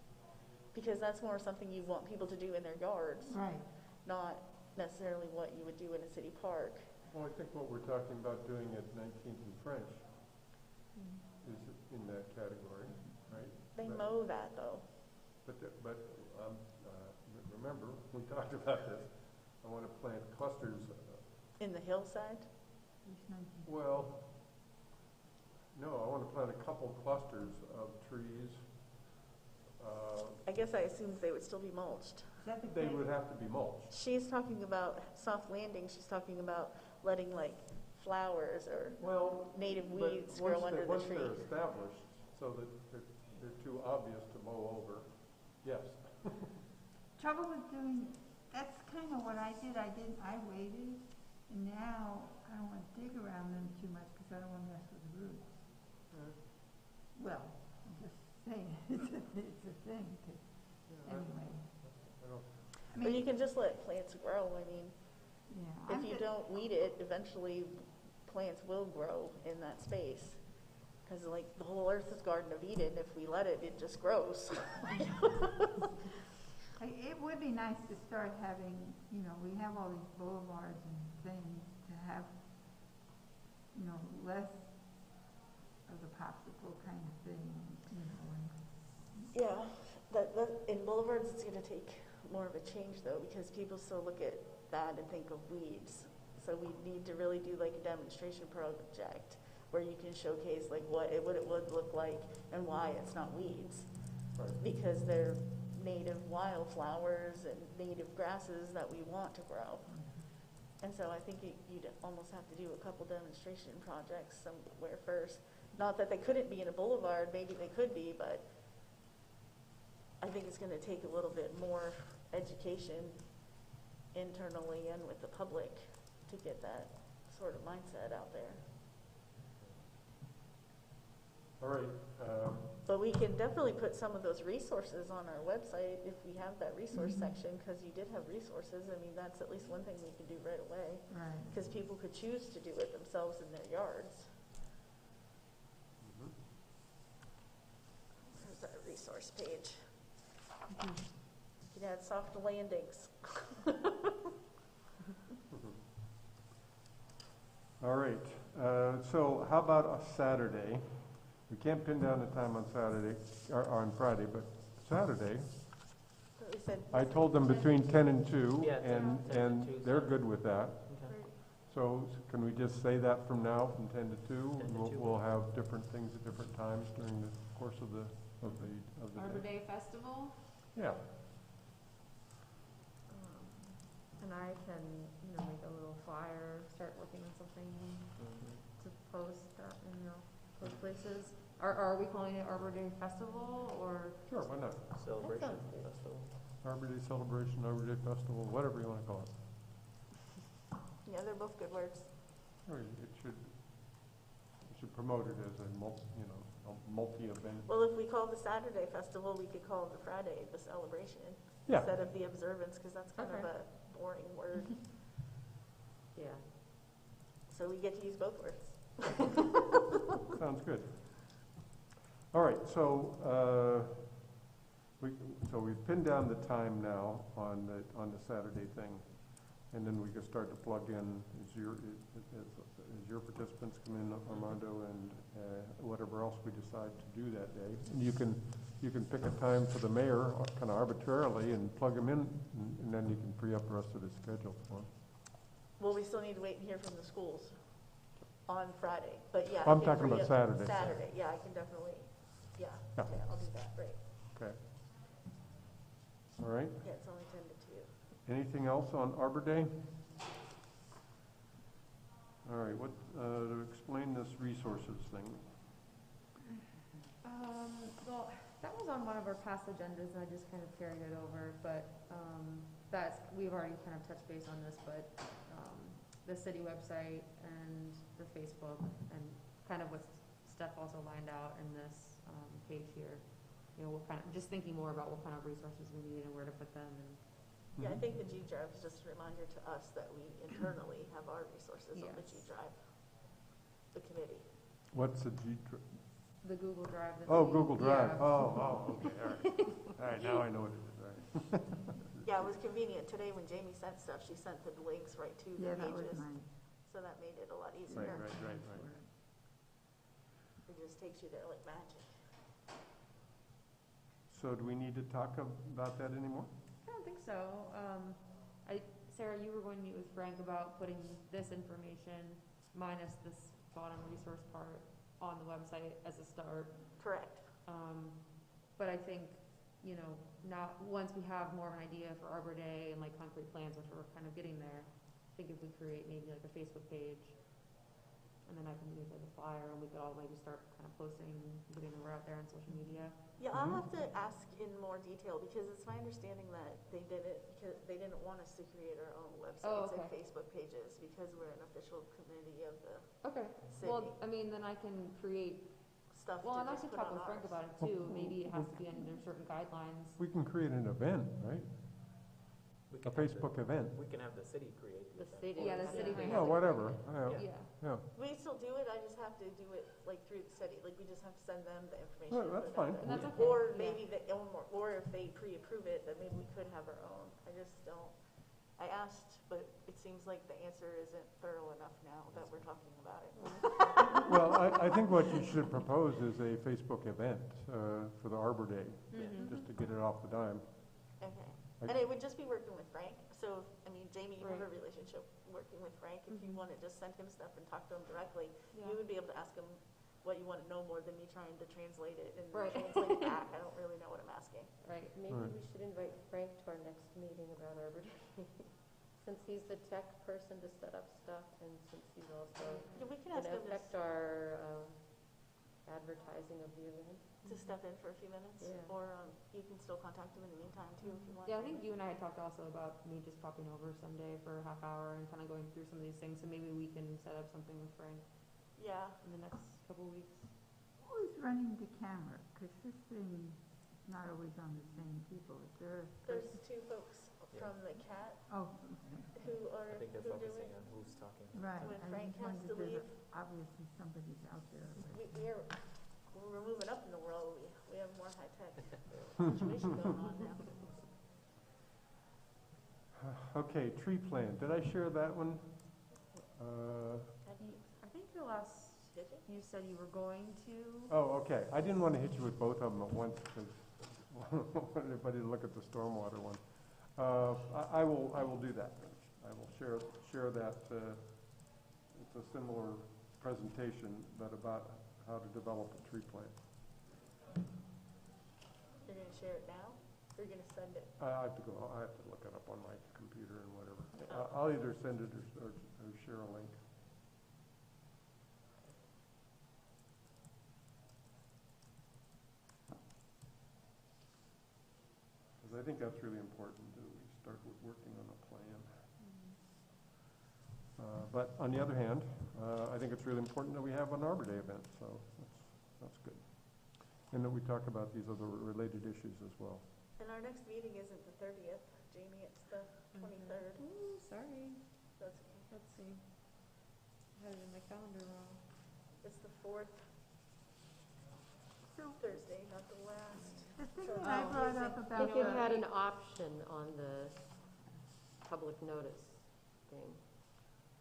Because that's more something you want people to do in their yards, Right. not necessarily what you would do in a city park. Well, I think what we're talking about doing at 19th and French is in that category, right? They But- mow that though. Remember, we talked about this, I want to plant clusters, In the hillside? well, no, I want to plant a couple clusters of trees. I guess I assumed they would still be mulched. Is that the They case? would have to be mulched. She's talking about soft landing, she's talking about letting like flowers or Well, native but weeds grow under the once tree. they're established, so that they're too obvious to mow over, yes. Trouble with doing, that's kind of what I did. I waited, and now I don't want to dig around them too much because I don't want to mess with the roots. Well, I'm just saying, it's a thing, 'cause anyway. But you can just let plants grow, I mean, Yeah. if you don't weed it, eventually plants will grow in that space. Because like the whole earth is Garden of Eden, if we let it, it just grows. It would be nice to start having, we have all these boulevards and things, to have, less of the popsicle kind of thing, and Yeah, that in boulevards, it's gonna take more of a change though, because people still look at that and think of weeds. So we need to really do like a demonstration project where you can showcase like what it would look like and why it's not weeds. Right. Because they're native wildflowers and native grasses that we want to grow. And so I think you'd almost have to do a couple demonstration projects somewhere first. Not that they couldn't be in a boulevard, maybe they could be, but I think it's going to take a little bit more education internally and with the public to get that sort of mindset out there. All right, But we can definitely put some of those resources on our website if we have that resource section, because you did have resources. I mean, that's at least one thing we can do right away, right. because people could choose to do it themselves in their yards. There's that resource page. You can add soft landings. all right, so how about a Saturday? We can't pin down the time on Saturday, or on Friday, but Saturday, We said I told them between 10 and 2, Yeah, 10 to and 2 's they're fine. good with that. Okay. So can we just say that from now, from 10 to 2? 10 And to 2. we'll have different things at different times during the course of the Arbor day. Day Festival, Yeah, And I can, make a little flyer, start working on something Mhm. to post, post places. Are we calling it Arbor Day Festival, or? Sure, why not? Celebration sounds good. festival. Arbor Day celebration, Arbor Day festival, whatever you want to call it. Yeah, they're both good words. Or it should, promote it as a multi-event. Well, if we call the Saturday festival, we could call the Friday the celebration Yeah, instead of the observance, because that's kind of Okay. a boring word. Yeah. So we get to use both words. sounds good. All right, so, we've pinned down the time now on the Saturday thing, and then we can start to plug in as your participants come in, Armando, and whatever else we decide to do that day. And you can pick a time for the mayor, kind of arbitrarily, and plug them in, and then you can free up the rest of the schedule for them. Well, we still need to wait and hear from the schools on Friday, but yeah. I'm I can talking free about up Saturday. Saturday, yeah, I can definitely, yeah, Yeah. okay, I'll do that, right. Okay. All right. Yeah, it's only 10 to 2. Anything else on Arbor Day? All right, to explain this resources thing. Well, that was on one of our past agendas, and I just kind of carried it over, but, we've already kind of touched base on this, but, the city website and the Facebook, and kind of what Steph also lined out in this, page here. You know, just thinking more about what kind of resources we need and where to put them, and Yeah, I think the G Drive is just a reminder to us that we internally have our resources on the G Yes. Drive, the committee. What's the the Google Drive. that Oh, we- Google Drive. yeah. Oh, okay, all right. All right, now I know what it is, all right. Yeah, it was convenient. Today when Jamie sent stuff, she sent the links right to the Yeah, that was pages. mine. So that made it a lot Right, easier. right. It just takes you there like magic. So do we need to talk about that anymore? I don't think so. Sarah, you were going to meet with Frank about putting this information minus this bottom resource part on the website as a start. Correct. But I think, now, once we have more of an idea for Arbor Day and like concrete plans, which we're kind of getting there, I think if we create maybe like a Facebook page, and then I can use like a flyer, and we could all maybe start kind of posting, getting the word out there on social media. Yeah, I'll have to ask in more detail because it's my understanding that they did it because they didn't want us to create our own websites and okay. Facebook pages because we're an official committee of the Okay. city. Well, I mean, then I can create, Stuff well, to and I just could put talk on with Frank ours. about it too. Maybe it has to be under certain guidelines. We can create an event, right? We A can have Facebook event. We can have the city create The event. city. Yeah, the city Yeah. may Oh, have to whatever. create it. Yeah. We still do it, I just have to do it like through the city, like we just have to send them the information. Well, and that's put it out fine. there. And that's okay. Or Yeah. maybe they own more, or if they pre-approve it, then maybe we could have our own. I just don't, I asked, but it seems like the answer isn't thorough enough now that we're talking about it. Well, I think what you should propose is a Facebook event for the Arbor Day, Mhm. just to get it off the dime. Okay. I- And it would just be working with Frank, so, I mean, Jamie, you have a Right. relationship working with Frank. If you Mhm. want to just send him stuff and talk to him directly, Yeah. you would be able to ask him what you want to know more than me trying to translate it and Right. translate it back. I don't really know what I'm asking. Right. Maybe Right. we should invite Frank to our next meeting about Arbor Day. Since he's the tech person to set up stuff, and since he's also Yeah, we can going ask to him affect our advertising of the event. to step in for a few minutes, Yeah. or you can still contact him in the meantime too if you want. Yeah, I think you and I had talked also about me just popping over someday for a half hour and kind of going through some of these things, so maybe we can set up something with Frank Yeah, in the next couple of weeks. Who's running the camera? Because this thing is not always on the same people. Is there a there's person? 2 folks from the CAT Oh, okay. who are, I think they're who do focusing it. on who's talking. Right. When I Frank just has to wondered, leave. obviously somebody's out there. but- We're moving up in the world. We have more high-tech situation going on now. Okay, tree plan. Did I share that one? I think your last, Did you? you said you were going to. Oh, okay. I didn't want to hit you with both of them at once because I wanted everybody to look at the stormwater one. I will do that. I will share that. It's a similar presentation, but about how to develop a tree plan. You're gonna share it now? Or you're gonna send it? I have to look it up on my computer and whatever. I'll either send it or share a link. I think that's really important, that we start working on a plan. But on the other hand, I think it's really important that we have an Arbor Day event, so that's good. And that we talk about these other related issues as well. And our next meeting isn't the 30th, Jamie, it's the 23rd. Ooh, sorry. That's okay. Let's see. I had it in my calendar wrong. It's the 4th So Thursday, not the last. the thing So, that I brought up I about think it the, had an option on the public notice thing.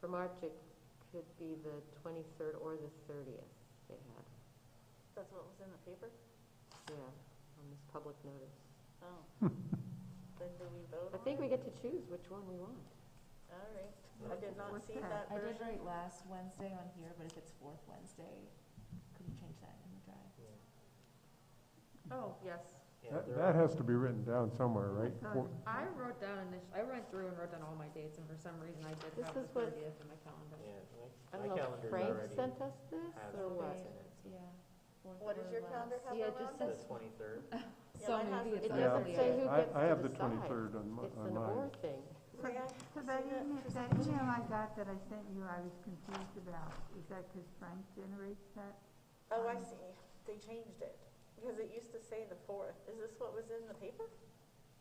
For March, it could be the 23rd or the 30th they had, That's what was in the paper? yeah, on this public notice. Oh. Then do we vote I on think it? we get to choose which one we want. All right. I did not What's see that? that I did version. write last Wednesday on here, but if it's fourth Wednesday, could you change that in the drive? Yeah. Oh, yes. Yeah, That has to be written down somewhere, right? thought- I wrote down I went through and wrote down all my dates, and for some reason I did This have the is what- 30th in my calendar. Yeah, I my don't know if calendar's Frank already sent us this has or the what. dates in it. Yeah. What does your calendar have Yeah, it around just it? The says 23rd. Yeah, so mine has maybe the it's It Yeah. doesn't say who gets I have to the decide. 23rd on It's on an mine. or thing. May I so see that that email, for that some email reason? I got that I sent you, I was confused about. Is that because Frank generates that? Oh, I see. They changed it. Because it used to say the 4th. Is this what was in the paper?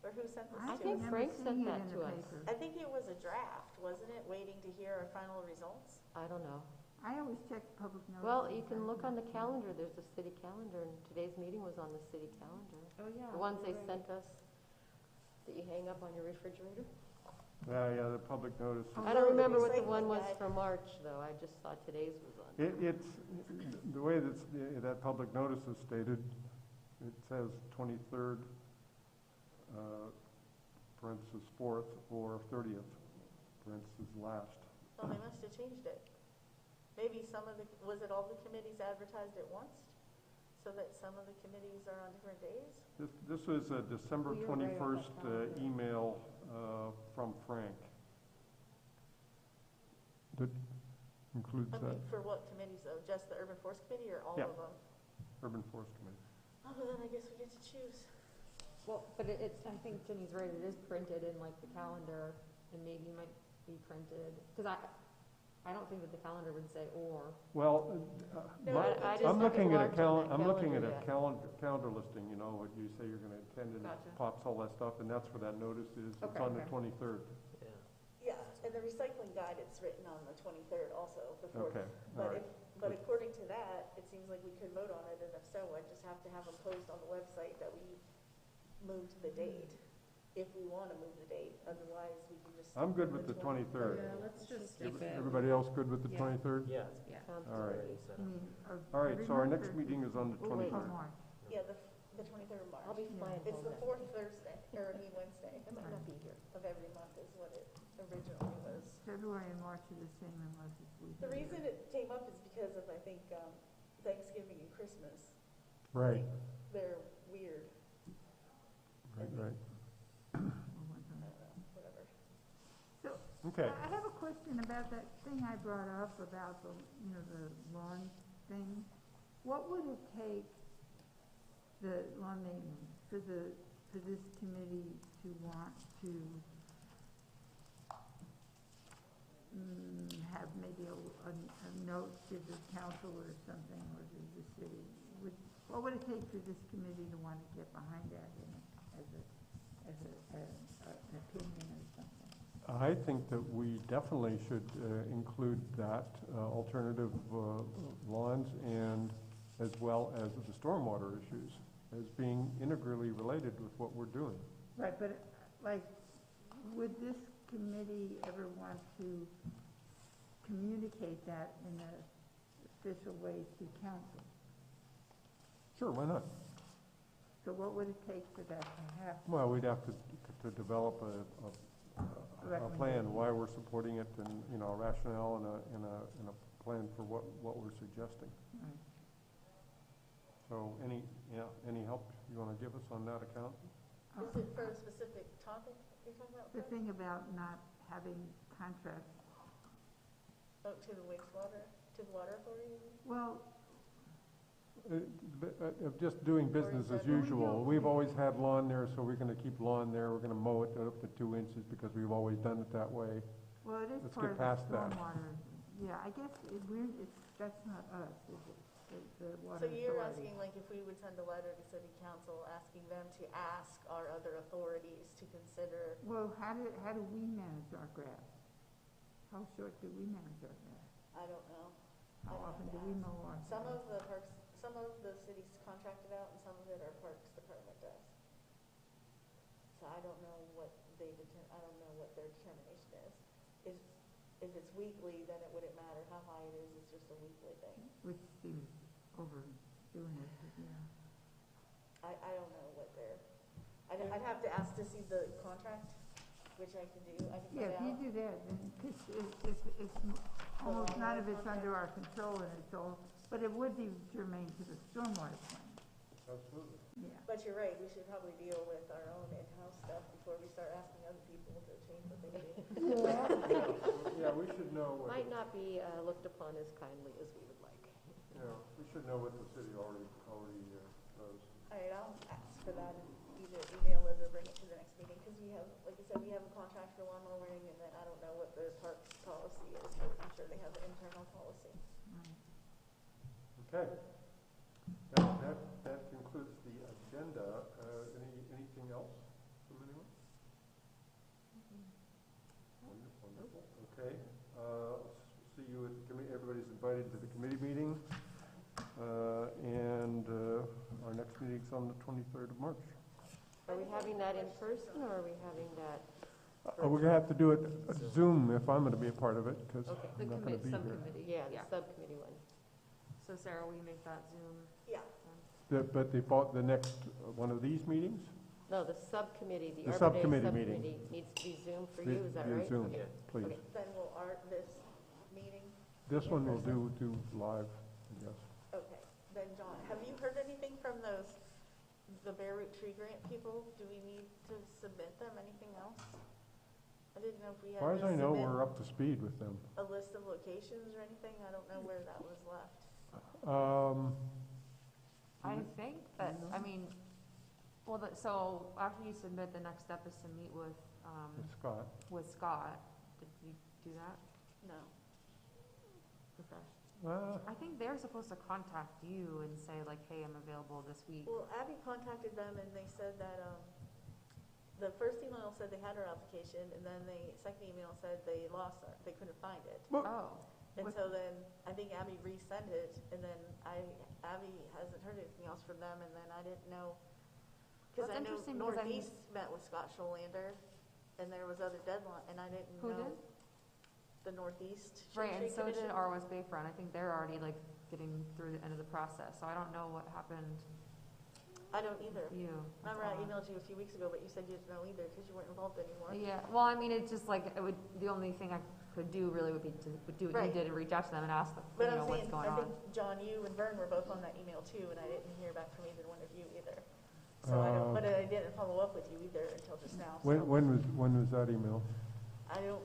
Or who sent this I to think us? remember Frank seeing sent it that in to the us. paper. I think it was a draft, wasn't it? Waiting to hear our final results? I don't know. I always check public notice. Well, you can look on the calendar, there's a city calendar, and today's meeting was on the city calendar. Oh, yeah. The ones they you're right. sent us that you hang up on your refrigerator. Yeah, the public notice. Oh, I don't the remember what the recycling one was guide. for March, though, I just saw today's was on. It's, the way that public notice is stated, it says 23rd, parentheses 4th, or 30th, parentheses last. Well, they must have changed it. Maybe some of the, was it all the committees advertised at once? So that some of the committees are on different days? This was a December Well, you're right on that 21st calendar. email from Frank. That includes I that, mean, for what committees though? Just the Urban Forest Committee or all Yeah. of them? Urban Forest Committee. Oh, then I guess we get to choose. Well, but it's, I think Jenny's right, it is printed in like the calendar, and maybe might be printed, because I don't think that the calendar would say or. Well, No, I just I'm looking at a haven't marked on that I'm looking at calendar a calendar listing, you know, what you say you're gonna attend, and it Gotcha. pops all that stuff, and that's where that notice is. It's Okay, on the okay. 23rd. Yeah. Yeah, and the recycling guide, it's written on the 23rd also, the 4th. Okay, all But right. if, but according to that, it seems like we could vote on it, and if so, I just have to have them post on the website that we moved the date, if we want to move the date, otherwise we can just. I'm good stick with the 23rd. Yeah, let's just keep it. Everybody else good with the Yeah. 23rd? Yeah. Yeah. Sounds All right. Already set You up. mean, All right, every so our month next or- meeting is on the Oh, wait. Oh, 23rd. March. Yeah, the 23rd of March. I'll be flying It's home the then. 4th Thursday, or Wednesday I might not be here. of every month is what it originally was. February and March are the same unless it's weekly. The reason it came up is because of, I think, Thanksgiving and Christmas. Right, They're weird, right. Or one I time. don't know, whatever. So, Okay, I have a question about that thing I brought up about the, you know, the lawn thing. What would it take, the lawn maintenance, for this committee to want to have maybe a note to the council or something, or to the city? What would it take for this committee to want to get behind that as an opinion or something? I think that we definitely should include that, alternative lawns, and as well as the stormwater issues as being integrally related with what we're doing. Right, but like, would this committee ever want to communicate that in an official way to council? Sure, why not? So what would it take for that to happen? Well, we'd have to develop a plan, why we're supporting it, and, you know, a rationale and a plan for what we're suggesting. Right. So any help you want to give us on that account? Is it for a specific topic you're talking about? The Fred? thing about not having contracts, Oh, to the wastewater, to the water authority? well, Of just doing business as usual. We've always had lawn there, so we're gonna keep lawn there. We're gonna mow it up to 2 inches because we've always done it that way. Well, it is Let's part get of the past that. stormwater. Yeah, I guess that's not us, is it? The water So you're authority. asking, like, if we would send a letter to city council asking them to ask our other authorities to consider, Well, how do we manage our grass? How short do we manage our grass? I don't know. How I'd have often to do we ask. mow our grass? Some of the cities contracted out and some of it our parks department does. So I don't know what I don't know what their determination is. If it's weekly, then it wouldn't matter how high it is, it's just a weekly thing. Which seems overdoing it, but yeah. I don't know what I'd have to ask to see the contract, which I can do, I can Yeah, find if you out. do that, then, because it's almost none of it's under our control and it's all, but it would be germane to the stormwater plan, Absolutely. yeah. But you're right, we should probably deal with our own in-house stuff before we start asking other people to change what they do. Yeah, we should know what, Might not be looked upon as kindly as we would like. we should know what the city already does. All right, I'll ask for that and either email it or bring it to the next meeting, because we have, like I said, we have a contract for lawn mowing, and then I don't know what the parks policy is, but I'm sure they have an internal policy. Okay. That concludes the agenda. Anything else from anyone? Wonderful. Okay. See you at the committee. Everybody's invited to the committee meeting. And our next meeting's on the 23rd of March. Are we having that in person, or are we having that? We're going to have to do it Zoom if I'm going to be a part of it, because Okay. The I'm not going to be here. subcommittee. Yeah, the subcommittee one. So Sarah, will you make that Zoom? Yeah. But the next one of these meetings? No, the subcommittee, the The Arbor Day subcommittee meeting. subcommittee needs to be Zoom for you, is that Via right? Zoom, Okay. please. Okay. Then will this meeting, This In one we'll person? do live, yes. okay, then John, have you heard anything from the Bare Root Tree Grant people? Do we need to submit them, anything else? I didn't know if we As far had as I to know, we're submit up to speed with them. a list of locations or anything, I don't know where that was left. I think that, I mean, well, so after you submit, the next step is to meet With Scott. with Scott. Did you do that? No. Okay. Uh, I think they're supposed to contact you and say like, hey, I'm available this week. Well, Abby contacted them and they said that, the first email said they had her application, and then the second email said they lost her, they couldn't find it. Oh, And What- so then, I think Abby resent it, and then Abby hasn't heard anything else from them, and then I didn't know. Cause That's I know interesting because Northeast met with Scott Scholander, and there was other deadline, and I didn't Who know. did? The Northeast right, and Tree so did Commission. our West Bayfront. I think they're already like getting through the end of the process, so I don't know what happened I don't either. to you. Remember I emailed you a few weeks ago, but you said you didn't know either, cause you weren't involved anymore. Yeah, well, I mean, it's just like, the only thing I could do really would be to do what you Right. did and reach out to them and ask them, But I'm what's saying, going I on. think, John, you and Vern were both on that email too, and I didn't hear back from either one of you either. So I don't, but I didn't follow up with you either until just now, so. when was that email? I don't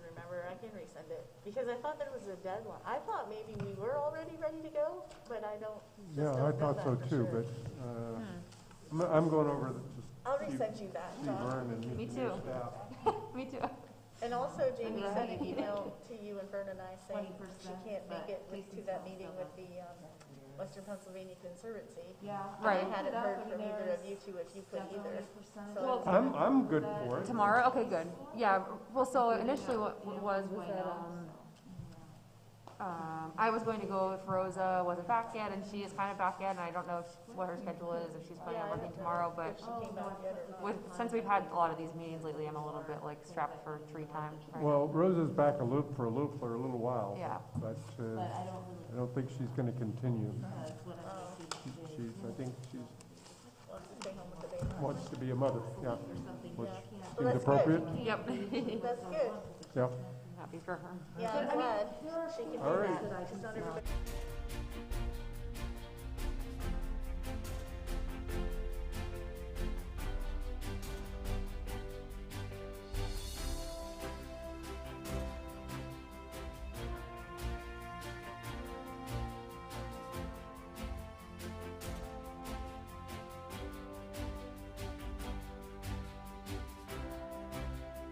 remember, I can resend it, because I thought there was a deadline. I thought maybe we were already ready to go, but I don't, just Yeah, don't I know thought that so for too, sure. but I'm going over to I'll Steve- resend you that, Steve John. Vern and Me his too. staff. Me too. And also Jamie Right. sent an email to you and Vern and I saying she 20%, can't make it but to that meeting with the, Western Pennsylvania Conservancy. Yeah. Right. I hadn't heard from either of you two if you could either. So Well, I'm good for it. Tomorrow? Okay, good. Yeah, well, so initially what was that, I was going to go if Rosa wasn't back yet, and she is kind of back yet, and I don't know what her schedule is, if she's planning on working tomorrow, but if she came back yet or not. since we've had a lot of these meetings lately, I'm a little bit like strapped for tree time right now. Well, Rosa's back for a little while. Yeah. But But I don't think she's going to continue. that's what I think I think she Wants to stay home with the baby. wants to be a mother, yeah, or something. which Well, seems that's appropriate. Yep. That's good. Yeah. Happy for her. Yeah, I'm glad she can do All right. that. Just not everybody.